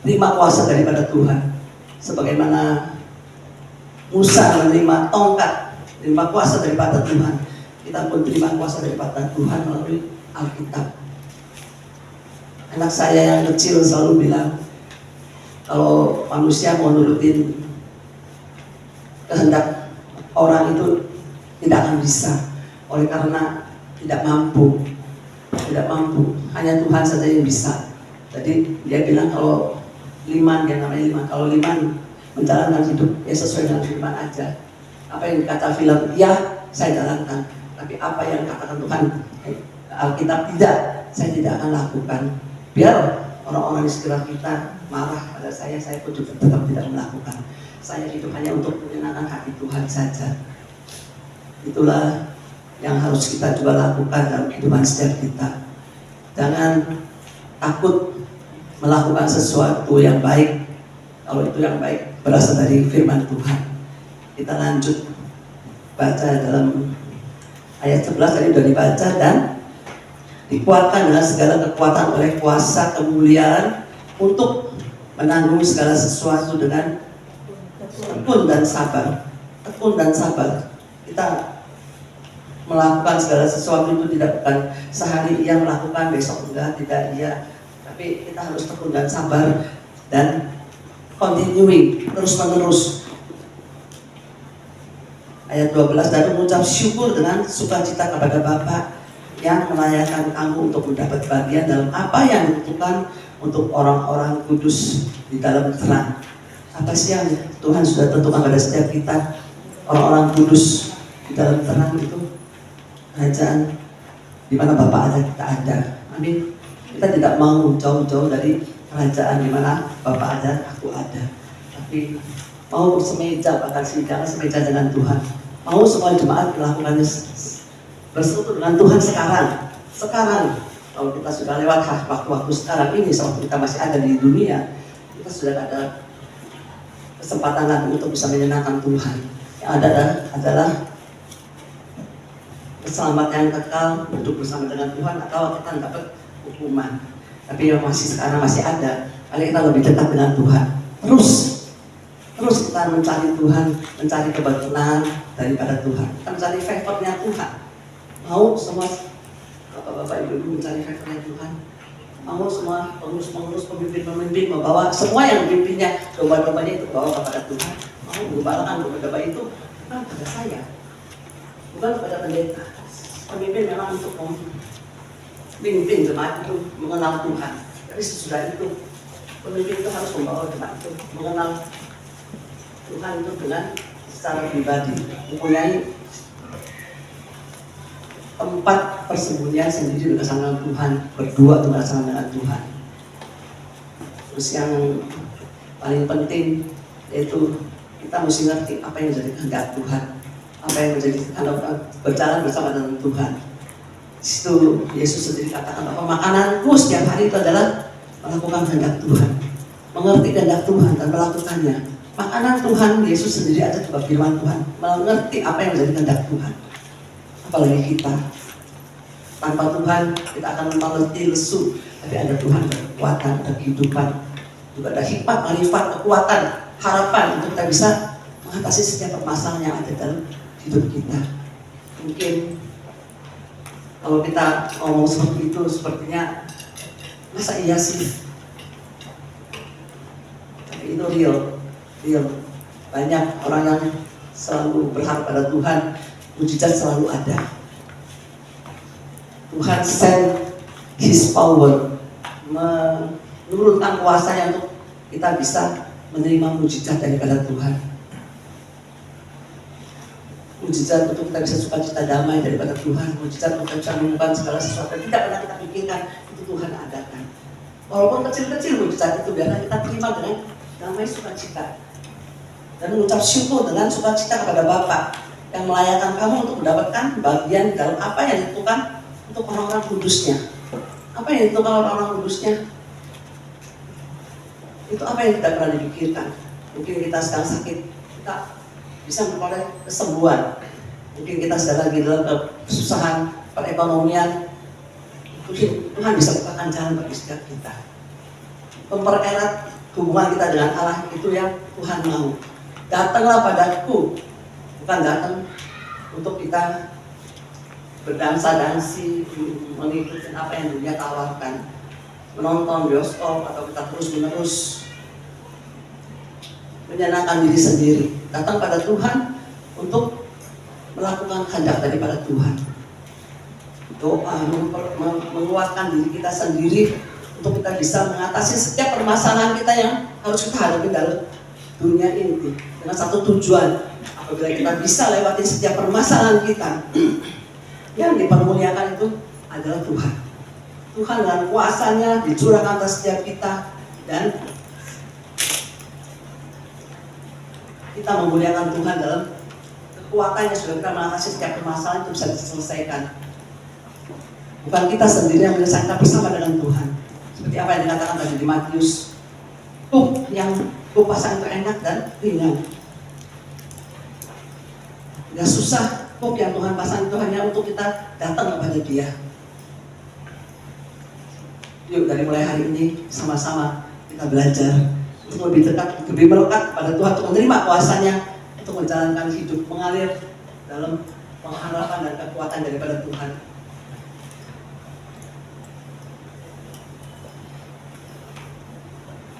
terima kuasa daripada Tuhan, sebagaimana Musa menerima tongkat, terima kuasa daripada Tuhan. Kita pun terima kuasa daripada Tuhan melalui Alkitab. Anak saya yang kecil selalu bilang, kalau manusia mau nurutin kehendak orang itu tidak akan bisa, oleh karena tidak mampu. Hanya Tuhan saja yang bisa. Jadi dia bilang kalau liman, dia namanya liman, kalau liman menjalankan hidup ya sesuai dengan firman aja. Apa yang dikata film, ya saya jalankan. Tapi apa yang dikatakan Tuhan, Alkitab tidak, saya tidak akan lakukan. Biar orang-orang di sekitar kita marah pada saya pun juga tetap tidak melakukan. Saya hidup hanya untuk menyenangkan hati Tuhan saja. Itulah yang harus kita juga lakukan dalam kehidupan setiap kita. Jangan takut melakukan sesuatu yang baik, kalau itu yang baik berasal dari firman Tuhan. Kita lanjut baca dalam ayat 11 tadi sudah dibaca, dan dikuatkan dengan segala kekuatan oleh kuasa kemuliaan untuk menanggung segala sesuatu dengan tekun dan sabar. Kita melakukan segala sesuatu itu tidak bukan sehari ia melakukan, besok enggak, tidak iya. Tapi kita harus tekun dan sabar dan continuing, terus menerus. Ayat 12, dan mengucap syukur dengan sukacita kepada Bapa yang melayakkan kamu untuk mendapat bagian dalam apa yang ditentukan untuk orang-orang kudus di dalam terang. Apa sih yang Tuhan sudah tentukan pada setiap kita, orang-orang kudus di dalam terang itu kerajaan di mana Bapa ada, kita ada. Amin. Kita tidak mau jauh-jauh dari kerajaan di mana Bapa ada, aku ada. Tapi mau semeja, bahkan jangan semeja dengan Tuhan. Mau semua jemaat melakukannya bersekutu dengan Tuhan sekarang. Kalau kita sudah lewat waktu-waktu sekarang ini, sewaktu kita masih ada di dunia, kita sudah ada kesempatan lagi untuk bisa menyenangkan Tuhan. Yang ada adalah keselamatan yang kekal, hidup bersama dengan Tuhan, atau kita dapat hukuman. Tapi yang sekarang masih ada, kali kita lebih dekat dengan Tuhan. Terus kita mencari Tuhan, mencari kebenaran daripada Tuhan. Kita mencari favornya Tuhan. Mau semua bapak-bapak ibu mencari favornya Tuhan. Mau semua pengurus-pengurus, pemimpin-pemimpin membawa semua yang dipimpinnya, domba-dombanya itu bawa kepada Tuhan. Mau gembalakan domba-domba itu bukan pada saya, bukan pada pendeta. Pemimpin memang untuk memimpin jemaat itu mengenal Tuhan. Tapi sesudah itu pemimpin itu harus membawa jemaat itu mengenal Tuhan itu dengan secara pribadi, mempunyai tempat persembunyian sendiri bersama Tuhan, berdua bersama dengan Tuhan. Terus yang paling penting yaitu kita mesti ngerti apa yang menjadi kehendak Tuhan, apa yang menjadi berjalan bersama dengan Tuhan. Di situ Yesus sendiri katakan bahwa makananku setiap hari itu adalah melakukan kehendak Tuhan, mengerti kehendak Tuhan dan melakukannya. Makanan Tuhan, Yesus sendiri ada juga firman Tuhan, mengerti apa yang menjadi kehendak Tuhan. Apalagi kita, tanpa Tuhan kita akan letih lesu. Tapi ada Tuhan, ada kekuatan, ada kehidupan, juga ada hikmat, marifat, kekuatan, harapan untuk kita bisa mengatasi setiap permasalahan yang ada dalam hidup kita. Mungkin kalau kita ngomong seperti itu, sepertinya masa iya sih? Tapi itu real. real. Banyak orang yang selalu berharap pada Tuhan, mujizat selalu ada. Tuhan send His power, menurunkan kuasanya untuk kita bisa menerima mujizat daripada Tuhan. Mujizat untuk kita bisa sukacita damai daripada Tuhan. Mujizat untuk kita bisa menemukan segala sesuatu yang tidak pernah kita pikirkan, itu Tuhan adakan. Walaupun kecil-kecil mujizat itu, biarlah kita terima dengan damai sukacita. Dan mengucap syukur dengan sukacita kepada Bapa yang melayakkan kamu untuk mendapatkan bagian dalam apa yang ditentukan untuk orang-orang kudusnya. Apa yang ditentukan orang-orang kudusnya? Itu apa yang tidak pernah dipikirkan. Mungkin kita sedang sakit, kita bisa memperoleh kesembuhan. Mungkin kita sedang lagi dalam kesusahan perekonomian, mungkin Tuhan bisa bukakan jalan bagi setiap kita. Mempererat hubungan kita dengan Allah, itu yang Tuhan mau. Datanglah padaku, bukan datang untuk kita berdansa-dansi, mengikuti apa yang dunia tawarkan, menonton bioskop atau kita terus-menerus menyenangkan diri sendiri. Datang pada Tuhan untuk melakukan kehendak daripada Tuhan. Doa, menguatkan diri kita sendiri untuk kita bisa mengatasi setiap permasalahan kita yang harus kita hadapi dalam dunia ini dengan satu tujuan. Apabila kita bisa lewati setiap permasalahan kita, yang dipermuliakan itu adalah Tuhan. Tuhan dengan kuasanya dicurahkan atas setiap kita, dan kita memuliakan Tuhan dalam kekuatannya sudah kita mengatasi setiap permasalahan itu bisa diselesaikan. Bukan kita sendiri yang menyelesaikan, bersama dengan Tuhan. Seperti apa yang dikatakan tadi di Matius, yang kupasan itu enak dan ringan. Gak susah, yang Tuhan pasang itu hanya untuk kita datang kepada Dia. Yuk dari mulai hari ini sama-sama kita belajar untuk lebih dekat, lebih melekat pada Tuhan, untuk menerima kuasanya, untuk menjalankan hidup mengalir dalam pengharapan dan kekuatan daripada Tuhan.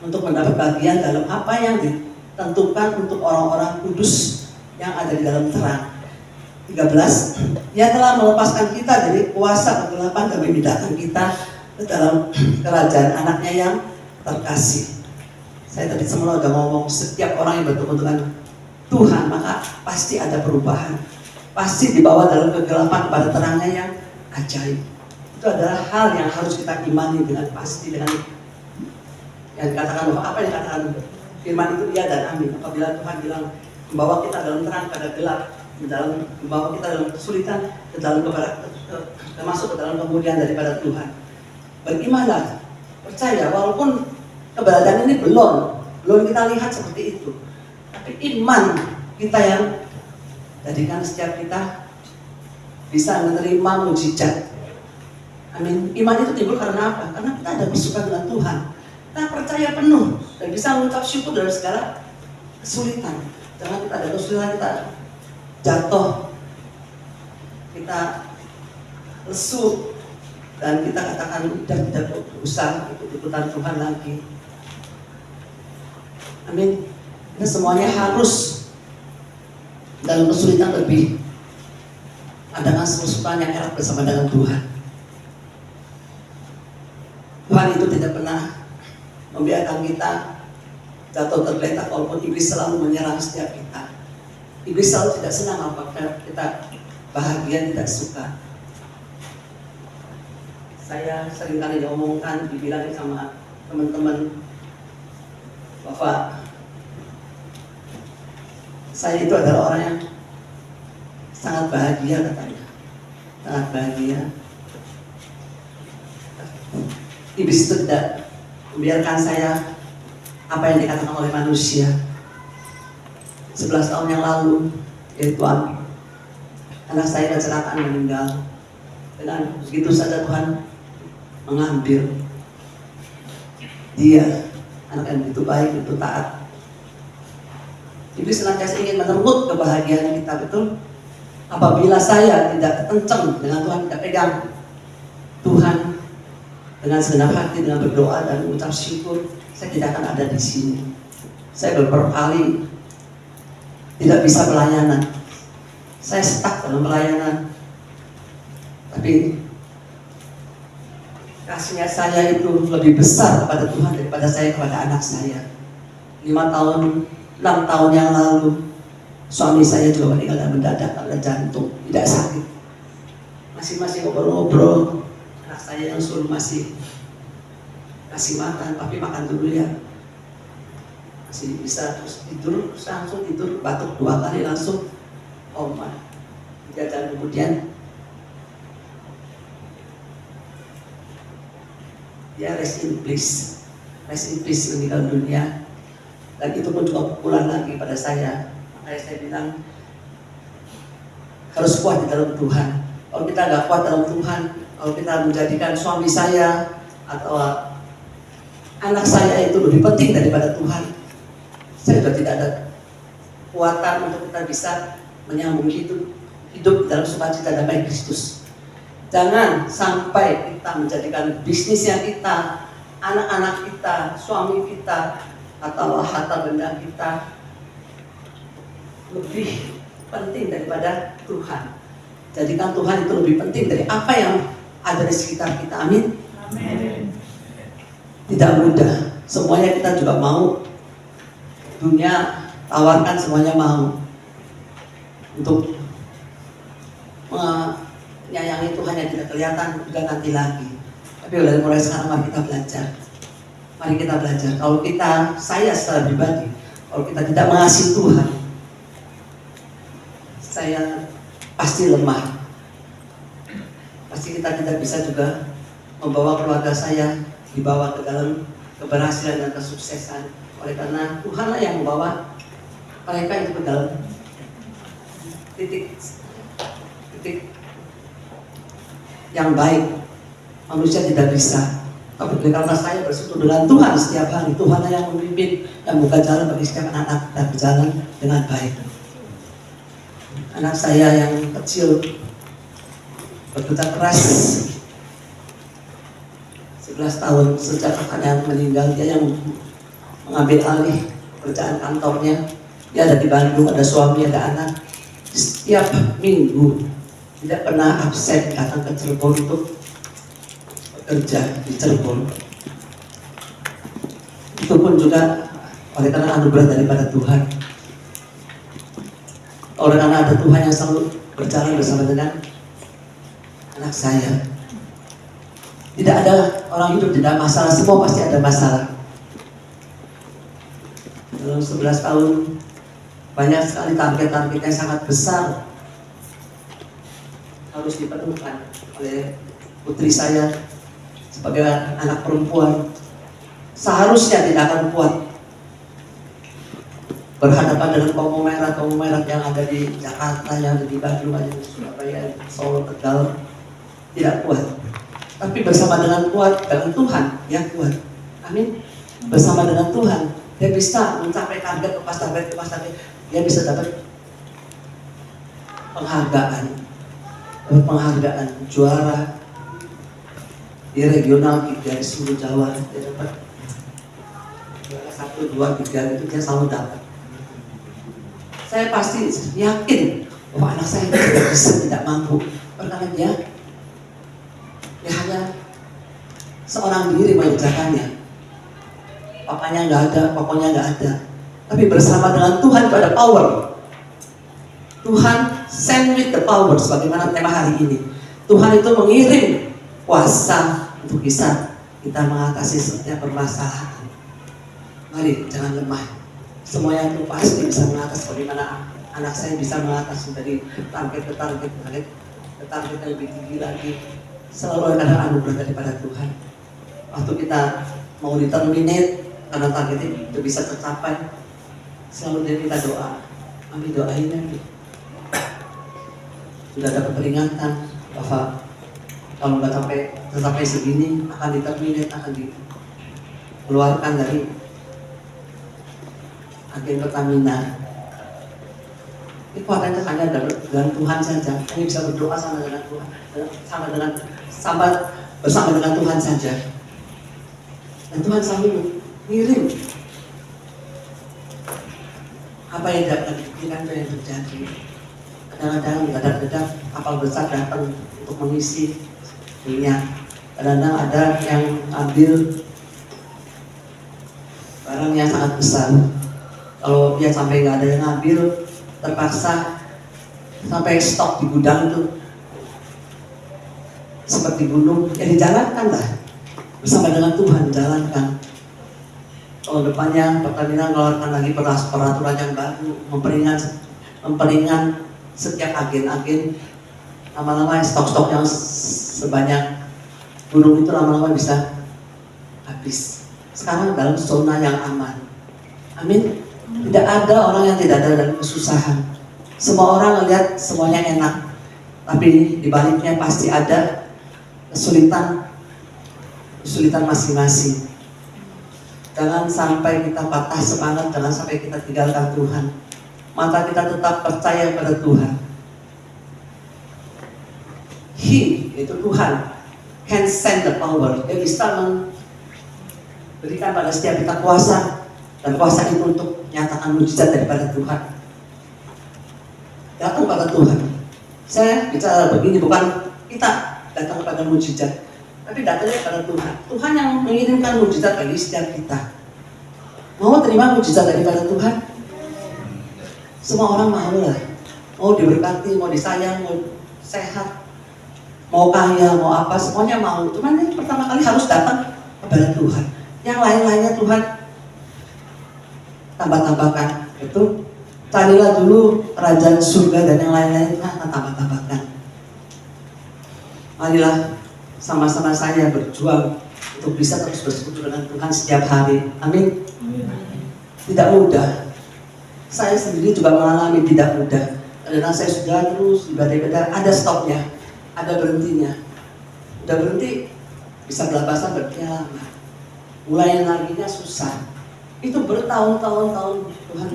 Untuk mendapat bagian dalam apa yang ditentukan untuk orang-orang kudus yang ada di dalam terang. 13, Ia telah melepaskan kita dari kuasa kegelapan dan memindahkan kita ke dalam kerajaan anaknya yang terkasih. Saya tadi semula udah ngomong, setiap orang yang bertemu dengan Tuhan maka pasti ada perubahan, pasti dibawa dalam kegelapan pada terangnya yang ajaib. Itu adalah hal yang harus kita imani dengan pasti, dengan yang dikatakan bahwa apa yang dikatakan firman itu iya dan amin. Apabila Tuhan bilang membawa kita dalam terang pada gelap, membawa kita dalam kesulitan ke dalam masuk ke dalam kemuliaan daripada Tuhan. Berimanlah, percaya, walaupun keberadaan ini belum kita lihat seperti itu, tapi iman kita yang jadikan setiap kita bisa menerima mujizat. Amin. Iman itu timbul karena apa? Karena kita ada bersuka dengan Tuhan. Kita percaya penuh dan bisa mengucap syukur dari segala kesulitan. Jangan kita ada kesulitan, kita jatuh, kita lesu, dan kita katakan tidak usah ikut-ikutan Tuhan lagi. Amin. Kita semuanya harus dalam kesulitan lebih adakan kesukaan yang erat bersama dengan Tuhan. Tuhan itu tidak pernah membiarkan kita jatuh tergeletak, walaupun iblis selalu menyerang setiap kita. Iblis selalu tidak senang apabila kita bahagia, tidak suka. Saya sering kali diomongkan, dibilangin sama teman-teman, Bapak, saya itu adalah orang yang sangat bahagia katanya, sangat bahagia. Iblis itu tidak membiarkan saya apa yang dikatakan oleh manusia. 11 tahun yang lalu, yaitu anak saya kecelakaan meninggal. Dan begitu saja Tuhan mengambil dia, anak yang begitu baik, begitu taat. Iblis senantiasa ingin merebut kebahagiaan kita, betul? Apabila saya tidak kenceng dengan Tuhan, tidak pegang Tuhan dengan segenap hati, dengan berdoa dan mengucap syukur, saya tidak akan ada di sini. Saya beberapa kali tidak bisa pelayanan. Saya stuck dalam pelayanan. Tapi kasihnya saya itu lebih besar kepada Tuhan daripada saya kepada anak saya. 5 tahun, 6 tahun yang lalu, suami saya juga meninggal dan mendadak karena jantung, tidak sakit. Masing-masing ngobrol-ngobrol, anak saya yang suruh masih kasih makan, tapi makan dulu ya. Masih bisa terus tidur, terus langsung tidur, batuk 2 kali langsung koma. 3 jam kemudian dia rest in peace meninggal dunia. Dan itu pun juga pukulan lagi pada saya. Makanya saya bilang harus kuat di dalam Tuhan. Kalau kita nggak kuat dalam Tuhan, kalau kita menjadikan suami saya atau anak saya itu lebih penting daripada Tuhan, saya sudah tidak ada kekuatan untuk kita bisa menyambung hidup dalam sukacita damai Kristus. Jangan sampai kita menjadikan bisnisnya kita, anak-anak kita, suami kita, atau harta benda kita lebih penting daripada Tuhan. Jadikan Tuhan itu lebih penting dari apa yang ada di sekitar kita. Amin. Amin. Tidak mudah. Semuanya kita juga mau. Dunia tawarkan semuanya mau. Untuk menyayangi Tuhan yang tidak kelihatan juga nanti lagi. Tapi mulai sekarang mari kita belajar. Mari kita belajar. Kalau saya secara pribadi, kalau kita tidak mengasihi Tuhan, saya pasti lemah. Pasti kita tidak bisa juga membawa keluarga saya dibawa ke dalam keberhasilan dan kesuksesan. Oleh karena Tuhanlah yang membawa mereka itu ke dalam titik yang baik. Manusia tidak bisa. Tapi karena saya bersekutu dengan Tuhan setiap hari, Tuhanlah yang memimpin dan buka jalan bagi setiap anak-anak dan berjalan dengan baik. Anak saya yang kecil bekerja keras 11 tahun sejak kakaknya meninggal, dia yang mengambil alih pekerjaan kantornya. Dia ada di Bandung, ada suami, ada anak. Setiap minggu tidak pernah absen datang ke Cirebon untuk bekerja di Cirebon. Itu pun juga oleh karena anugerah daripada Tuhan. Oleh karena ada Tuhan yang selalu berjalan bersama dengan anak saya. Tidak ada orang hidup tidak masalah, semua pasti ada masalah. Dalam 11 tahun banyak sekali target-target yang sangat besar harus dipenuhkan oleh putri saya sebagai anak perempuan. Seharusnya tidak akan kuat berhadapan dengan kaum merah yang ada di Jakarta, yang ada di Bandung, yang di Surabaya, Solo, Tegal, tidak kuat. Tapi bersama dengan Tuhan, dia kuat. Amin. Bersama dengan Tuhan, dia bisa mencapai target lepas target. Dia bisa dapat penghargaan, juara di regional dari seluruh Jawa. Dia dapat juara 1, 2, 3 itu dia selalu dapat. Saya pasti yakin bahwa anak saya tidak bisa, tidak mampu. Karena dia hanya seorang diri mengerjakannya. Papanya nggak ada, pokoknya nggak ada. Tapi bersama dengan Tuhan itu ada power. Tuhan send with the power, sebagaimana tema hari ini. Tuhan itu mengirim kuasa untuk bisa kita mengatasi setiap permasalahan. Mari jangan lemah. Semuanya itu pasti bisa mengatasi. Bagaimana anak saya bisa mengatasi dari target ke target yang lebih tinggi lagi. Selalu ada anugerah daripada Tuhan. Waktu kita mau di-terminate karena targetnya itu bisa tercapai, selalu dia minta doa. Kami doain nanti. Sudah dapat peringatan bahwa kalau nggak sampai segini akan di-terminate, akan dikeluarkan dari agen Pertamina. Itu akan hanya dengan Tuhan saja. Hanya bisa berdoa sama dengan Tuhan, bersama dengan Tuhan saja. Dan Tuhan selalu ngirim Apa yang tidak pernah dipikirkan itu yang terjadi. Kadang-kadang mendadak-dadak kapal besar datang untuk mengisi minyak. Kadang-kadang ada yang ambil barang yang sangat besar. Kalau dia sampai nggak ada yang ngambil, terpaksa sampai stok di gudang itu seperti gunung, ya dijalankan lah bersama dengan Tuhan, jalankan. Kalau depannya Pertamina mengeluarkan lagi peraturan yang baru, memperingan setiap agen-agen, lama-lama stok-stok yang sebanyak gunung itu lama-lama bisa habis. Sekarang dalam zona yang aman. Amin. Tidak ada orang yang tidak ada dalam kesusahan. Semua orang melihat semuanya enak, tapi di baliknya pasti ada kesulitan masing-masing. Jangan sampai kita patah semangat, jangan sampai kita tinggalkan Tuhan. Mata kita tetap percaya pada Tuhan. He, itu Tuhan, can send the power. Dia bisa memberikan pada setiap kita kuasa, dan kuasa itu untuk menyatakan mujizat daripada Tuhan. Datang pada Tuhan. Saya bicara begini, bukan kita datang kepada mujizat, tapi datangnya pada Tuhan. Tuhan yang mengirimkan mujizat bagi setiap kita. Mau terima mujizat daripada Tuhan? Semua orang mau lah. Mau diberkati, mau disayang, mau sehat, mau kaya, mau apa, semuanya mau. Cuman ini pertama kali harus datang kepada Tuhan. Yang lain-lainnya Tuhan tambah-tambahkan. Itu carilah dulu kerajaan surga dan yang lain-lain Tuhan akan tambah-tambahkan. Marilah sama-sama saya berjuang untuk bisa terus bersekutu dengan Tuhan setiap hari. Amin. Tidak mudah. Saya sendiri juga mengalami tidak mudah. Karena saya sudah terus ibadah-ibadah, ada stopnya, ada berhentinya. Udah berhenti, bisa belabasan berarti lama. Mulai laginya susah. Itu bertahun-tahun Tuhan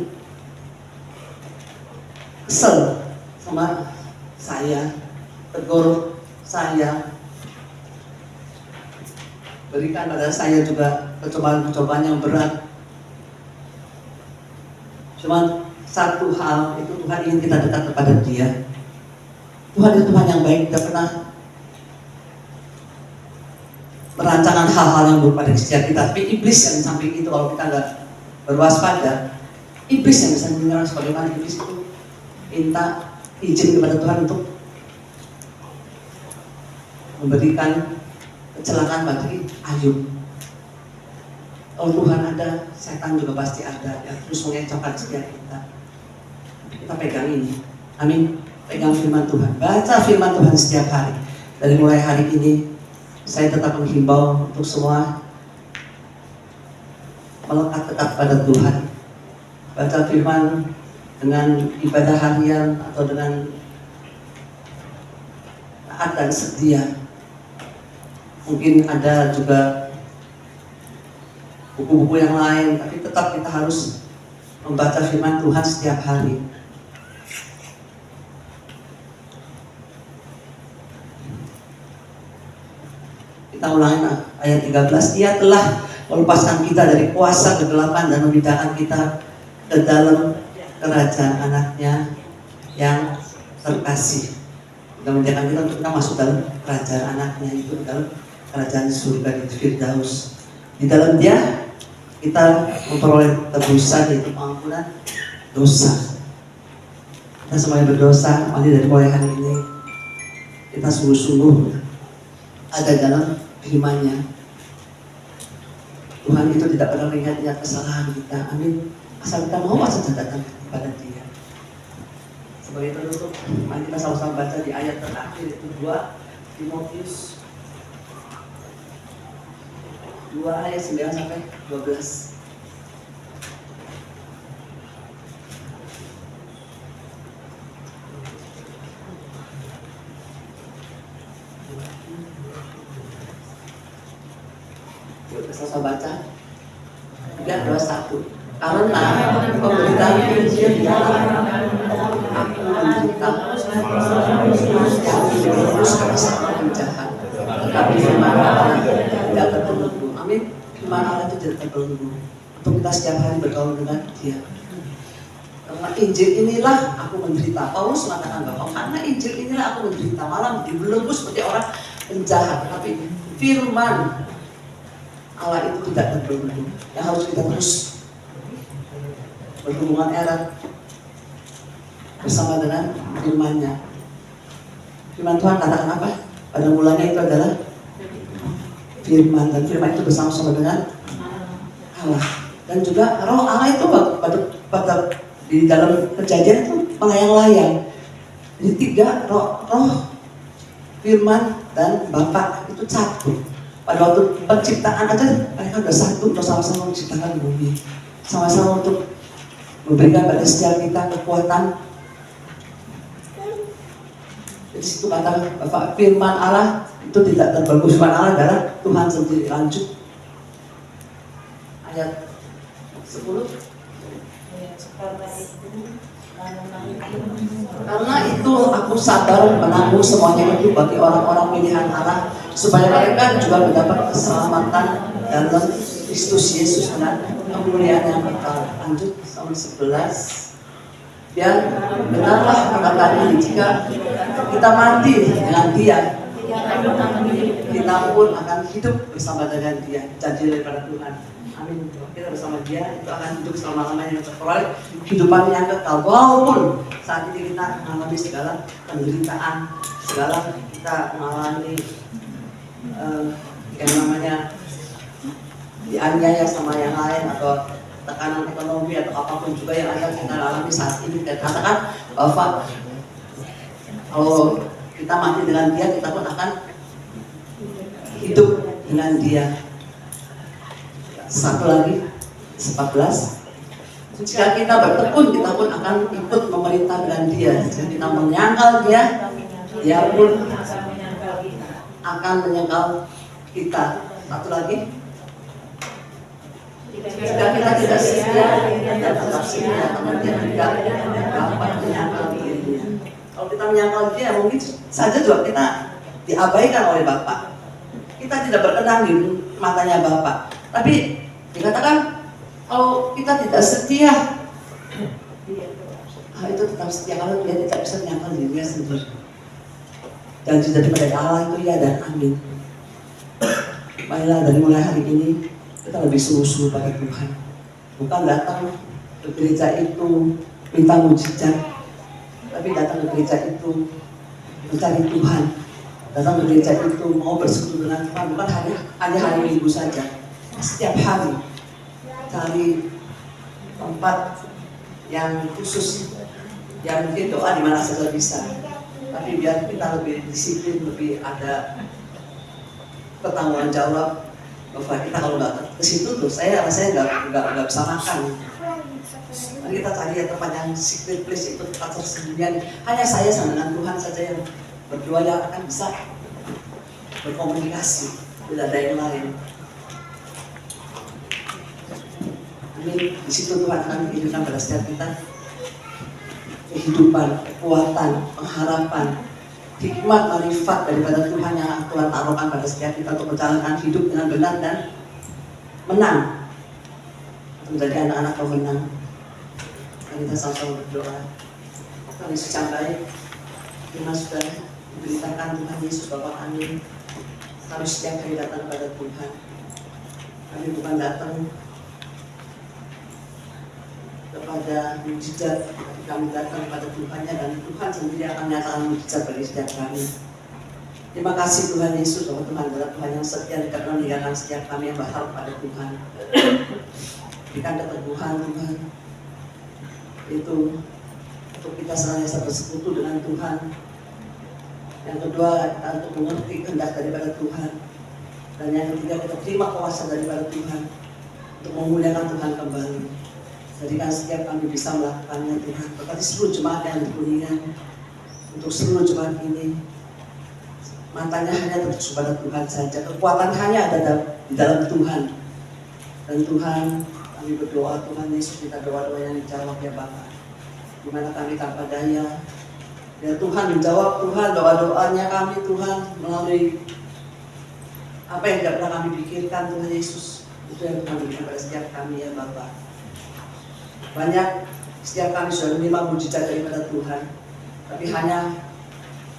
kesel sama saya, tegur saya, berikan pada saya juga percobaan-percobaan yang berat. Cuman satu hal itu Tuhan ingin kita dekat kepada Dia. Tuhan itu Tuhan yang baik, tidak pernah merancangan hal-hal yang buruk pada setiap kita. Tapi iblis yang di samping itu, kalau kita nggak berwaspada, iblis yang bisa menyerang. Sebagaimana iblis itu minta izin kepada Tuhan untuk memberikan kecelakaan bagi Ayub. Kalau Tuhan ada, setan juga pasti ada yang terus mengecohkan setiap kita. Kita pegang ini, amin. Pegang firman Tuhan, baca firman Tuhan setiap hari. Dari mulai hari ini, saya tetap menghimbau untuk semua melekat dekat pada Tuhan. Baca firman dengan ibadah harian atau dengan taat dan setia. Mungkin ada juga buku-buku yang lain, tapi tetap kita harus membaca firman Tuhan setiap hari. Kita ulangi ayat 13, Dia telah melepaskan kita dari kuasa kegelapan dan memindahkan kita ke dalam kerajaan anaknya yang terkasih. Dia memindahkan kita untuk kita masuk dalam kerajaan anaknya, itu dalam kerajaan surga di Firdaus. Di dalam Dia kita memperoleh tebusan, yaitu pengampunan dosa. Kita semuanya berdosa, mari dari mulai hari ini kita sungguh-sungguh ada dalam firman-Nya. Tuhan itu tidak pernah ingat-ingat kesalahan kita. Amin. Asal kita mau saja datang kepada Dia. Sebagai penutup, mari kita sama-sama baca di ayat terakhir, itu 2 Timotius 2 ayat 9 sampai 12. Yuk kita sama baca. 3, 2, 1. Karena pemberitaan Injil di dalam aku menderita terus sama penjahat, tetapi firman Allah tidak terbelenggu. Amin. Firman Allah itu tidak terbelenggu untuk kita setiap hari bergaul dengan Dia. Karena Injil inilah aku menderita. Paulus mengatakan bahwa karena Injil inilah aku menderita, malah dibelenggu seperti orang penjahat. Tapi firman Allah itu tidak terbelenggu. Yang harus kita terus berhubungan erat bersama dengan firman-Nya. Firman Tuhan katakan apa? Pada mulanya itu adalah firman, dan firman itu bersama-sama dengan Allah. Dan juga roh Allah itu pada di dalam Kejadian itu melayang-layang. Jadi tiga, roh, firman dan Bapa itu satu. Pada waktu penciptaan aja mereka sudah satu untuk sama-sama menciptakan bumi, sama-sama untuk memberikan pada setiap kita kekuatan. Di situ kata Bapak, firman Allah itu tidak terbelenggu. Firman Allah adalah Tuhan sendiri. Lanjut ayat 10. Karena itu aku sabar menanggung semuanya itu bagi orang-orang pilihan Allah, supaya mereka juga mendapat keselamatan dalam Kristus Yesus dengan kemuliaan yang kekal. Lanjut sampai 11. Dan benarlah perkataan ini, jika kita mati dengan Dia, kita pun akan hidup bersama dengan Dia. Janji daripada Tuhan. Amin. Kita bersama Dia itu akan hidup selama-lamanya, memperoleh kehidupan yang kekal. Walaupun saat ini kita mengalami segala penderitaan, segala kita mengalami yang namanya dianiaya sama yang lain, atau tekanan ekonomi atau apapun juga yang ada kita alami saat ini. Dan katakan bahwa kalau kita mati dengan Dia, kita pun akan hidup dengan Dia. Satu lagi 14. Jika kita bertekun, kita pun akan ikut memerintah dengan Dia. Jika kita menyangkal Dia, Dia pun akan menyangkal kita. Satu lagi, jika kita tidak setia dan tetap setia, Dia tidak dapat menyangkal dirinya. Kalau kita menyangkal Dia, mungkin saja juga kita diabaikan oleh Bapa. Kita tidak berkenan di matanya Bapa. Tapi dikatakan kalau kita tidak setia, itu tetap setia kalau Dia tidak bisa menyangkal dirinya sendiri. Janji daripada Allah itu ya dan amin. Marilah dari mulai hari ini kita lebih sungguh-sungguh pada Tuhan. Bukan datang ke gereja itu minta mujizat, tapi datang ke gereja itu mencari Tuhan. Datang ke gereja itu mau bersekutu dengan Tuhan, bukan hanya hari Minggu saja. Setiap hari cari tempat yang khusus, yang mungkin doa di mana saja bisa. Tapi biar kita lebih disiplin, lebih ada pertanggungan jawab. Bahwa kita kalau nggak ke situ tuh, saya rasanya nggak bisa makan. Mari kita cari tempat yang secret place, itu tempat tersembunyian. Hanya saya sama dengan Tuhan saja yang berdua yang akan bisa berkomunikasi, tidak ada yang lain. Amin. Di situ Tuhan akan menghidupkan pada setiap kita kehidupan, kekuatan, pengharapan, hikmat, marifat daripada Tuhan yang Tuhan taruhkan pada setiap kita untuk menjalankan hidup dengan benar dan menang, menjadi anak-anak pemenang. Mari kita sama-sama berdoa. Tuhan Yesus yang baik, firman sudah diberitakan Tuhan Yesus Bapa kami, kami setiap hari datang kepada Tuhan. Kami bukan datang kepada mujizat, tapi kami datang kepada Tuhannya, dan Tuhan sendiri akan menyatakan mujizat bagi setiap kami. Terima kasih Tuhan Yesus, bahwa Tuhan adalah Tuhan yang setia, tidak pernah meninggalkan setiap kami yang berharap pada Tuhan. Berikan keteguhan Tuhan, itu untuk kita senantiasa bersekutu dengan Tuhan. Yang kedua, kita untuk mengerti kehendak daripada Tuhan. Dan yang ketiga, kita terima kuasa daripada Tuhan untuk memuliakan Tuhan kembali. Jadikan setiap kami bisa melakukannya Tuhan. Berkati seluruh jemaat yang di Kuningan, untuk seluruh jemaat ini, matanya hanya tertuju pada Tuhan saja. Kekuatan hanya ada di dalam Tuhan. Dan Tuhan, kami berdoa, Tuhan Yesus, kita doa-doa yang dijawab ya Bapa. Dimana kami tanpa daya, ya Tuhan menjawab Tuhan doa-doanya kami Tuhan melalui apa yang tidak pernah kami pikirkan Tuhan Yesus. Itu yang Tuhan berikan pada setiap kami ya Bapa. Banyak Setiap kami sudah menerima mujizat daripada Tuhan, tapi hanya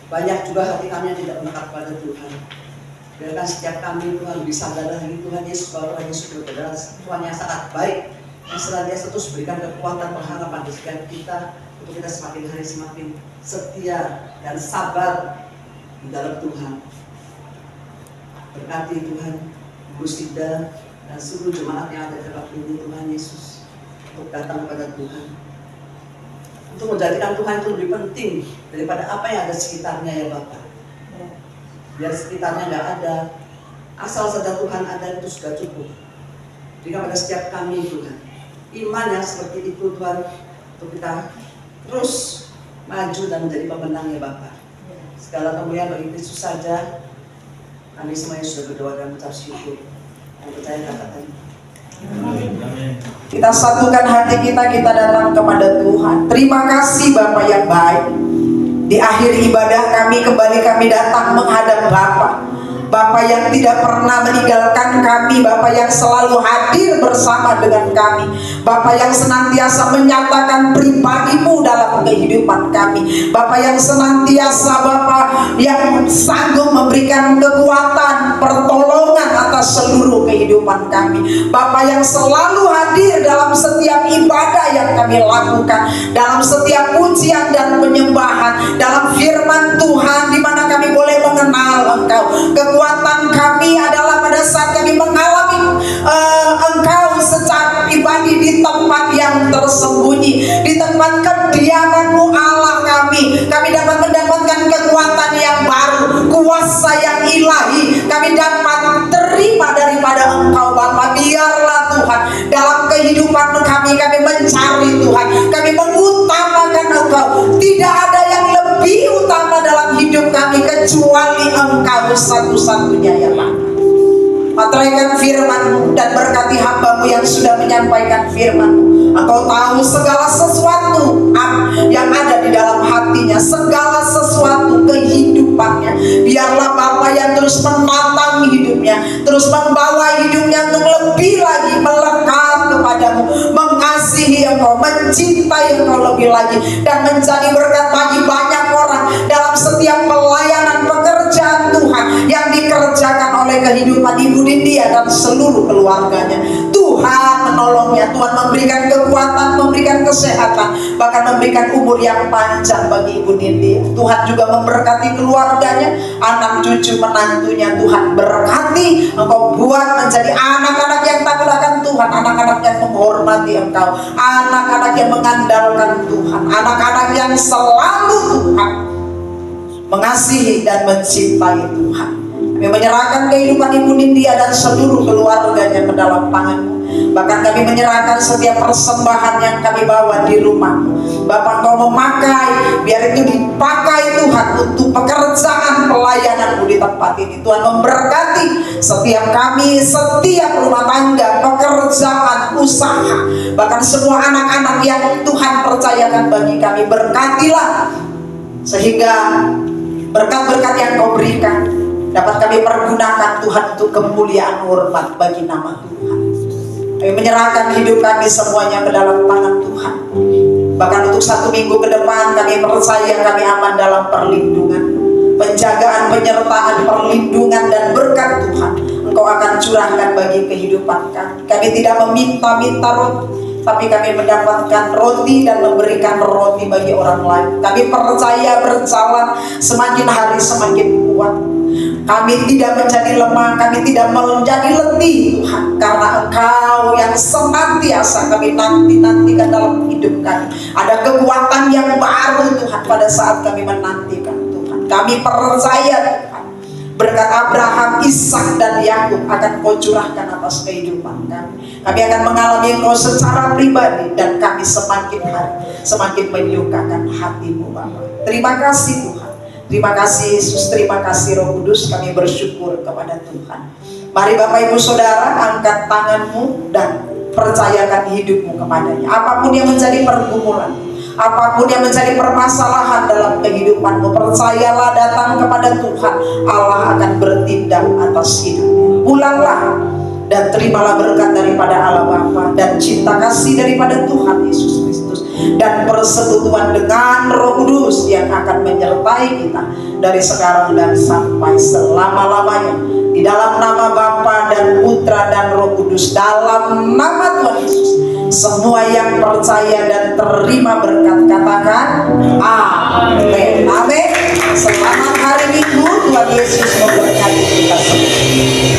banyak juga hati kami yang tidak mendekat pada Tuhan. Biarkan setiap kami Tuhan lebih sadar lagi Tuhan Yesus bahwa Tuhan Yesus adalah Tuhan yang sangat baik, yang senantiasa terus berikan kekuatan pengharapan di sekitar kita untuk kita semakin hari semakin setia dan sabar di dalam Tuhan. Berkati Tuhan Ibu Sida dan seluruh jemaat yang ada di tempat ini Tuhan Yesus untuk datang kepada Tuhan, untuk menjadikan Tuhan itu lebih penting daripada apa yang ada sekitarnya ya Bapak. Biar sekitarnya nggak ada, asal saja Tuhan ada itu sudah cukup. Jika pada setiap kami Tuhan, iman yang seperti itu Tuhan, untuk kita terus maju dan menjadi pemenang ya Bapak. Segala kemuliaan bagi Kristus saja. Kami semuanya sudah berdoa dan mengucap syukur. Yang percaya katakan. Kita satukan hati kita datang kepada Tuhan. Terima kasih Bapa yang baik. Di akhir ibadah kami datang menghadap Bapa. Bapa yang tidak pernah meninggalkan kami, Bapa yang selalu hadir bersama dengan kami, Bapa yang senantiasa menyatakan pribadi-Mu dalam kehidupan kami, Bapa yang senantiasa, Bapa yang sanggup memberikan kekuatan, pertolongan atas seluruh kehidupan kami, Bapa yang selalu hadir dalam setiap ibadah yang kami lakukan, dalam setiap pujian dan penyembahan, dalam firman Tuhan di mana kami boleh mengenal Engkau. Kekuatan kami adalah pada saat kami mengalami Engkau secara pribadi di tempat yang tersembunyi, di tempat kediaman-Mu Allah kami dapat mendapatkan kekuatan yang baru, kuasa yang ilahi kami dapat terima daripada Engkau Bapa. Biarlah Tuhan dalam kehidupan kami mencari Tuhan, kami mengutamakan Engkau. Tidak ada yang lebih utama dalam hidup kami kecuali Engkau satu-satunya ya Pak. Materaikan firman-Mu dan berkati hamba-Mu yang sudah menyampaikan firman-Mu. Engkau tahu segala sesuatu yang ada di dalam hatinya, segala sesuatu kehidupannya. Biarlah Bapa yang terus menatang hidupnya, terus membawa hidupnya untuk lebih lagi melekat kepadamu, mengasihi Engkau, mencintai Engkau lebih lagi, dan menjadi berkat bagi banyak orang dalam setiap pelayanan pekerjaan Tuhan yang dikerjakan oleh kehidupan Ibu Nindya dan seluruh keluarganya. Tuhan menolongnya, Tuhan memberikan kekuatan, memberikan kesehatan, bahkan memberikan umur yang panjang bagi Ibu Nindya. Tuhan juga memberkati keluarganya, anak cucu menantunya. Tuhan berkati, Engkau buat menjadi anak-anak yang takut akan Tuhan, anak-anak yang menghormati Engkau, anak-anak yang mengandalkan Tuhan, anak-anak yang selalu Tuhan mengasihi dan mencintai Tuhan. Kami menyerahkan kehidupan Ibu Nindya dan seluruh keluarganya ke dalam tangan-Mu. Bahkan kami menyerahkan setiap persembahan yang kami bawa di rumah. Bapak, Engkau memakai, biar itu dipakai Tuhan untuk pekerjaan pelayanan-Mu di tempat ini. Tuhan memberkati setiap kami, setiap rumah tangga, pekerjaan, usaha, bahkan semua anak-anak yang Tuhan percayakan bagi kami. Berkatilah sehingga berkat-berkat yang Kau berikan dapat kami pergunakan Tuhan untuk kemuliaan hormat bagi nama Tuhan. Kami menyerahkan hidup kami semuanya ke dalam tangan Tuhan. Bahkan untuk 1 minggu ke depan kami percaya kami aman dalam perlindungan, penjagaan, penyertaan, perlindungan dan berkat Tuhan Engkau akan curahkan bagi kehidupan kami. Kami tidak meminta-minta roti, tapi kami mendapatkan roti dan memberikan roti bagi orang lain. Kami percaya berjalan semakin hari semakin kuat. Kami tidak menjadi lemah, kami tidak menjadi letih Tuhan, karena Engkau yang senantiasa kami nanti-nantikan dalam hidup kami. Ada kekuatan yang baru Tuhan pada saat kami menantikan Tuhan. Kami percaya Tuhan, berkat Abraham, Ishak dan Yakub akan Kau curahkan atas kehidupan kami. Kami akan mengalami Engkau secara pribadi, dan kami semakin hari semakin menyukakan hati-Mu Bapa. Terima kasih Tuhan. Terima kasih Yesus, terima kasih Roh Kudus. Kami bersyukur kepada Tuhan. Mari Bapak Ibu Saudara, angkat tangan-Mu dan percayakan hidup-Mu kepadanya. Apapun yang menjadi pergumulan, apapun yang menjadi permasalahan dalam kehidupan-Mu, percayalah, datang kepada Tuhan. Allah akan bertindak atas hidupmu. Pulanglah dan terimalah berkat daripada Allah Bapa dan cinta kasih daripada Tuhan Yesus Kristus dan persekutuan dengan Roh Kudus yang akan menyertai kita dari sekarang dan sampai selama-lamanya. Di dalam nama Bapa dan Putra dan Roh Kudus, dalam nama Tuhan Yesus, semua yang percaya dan terima berkat katakan amin. Amin. Selamat hari Minggu, Tuhan Yesus memberkati kita semua.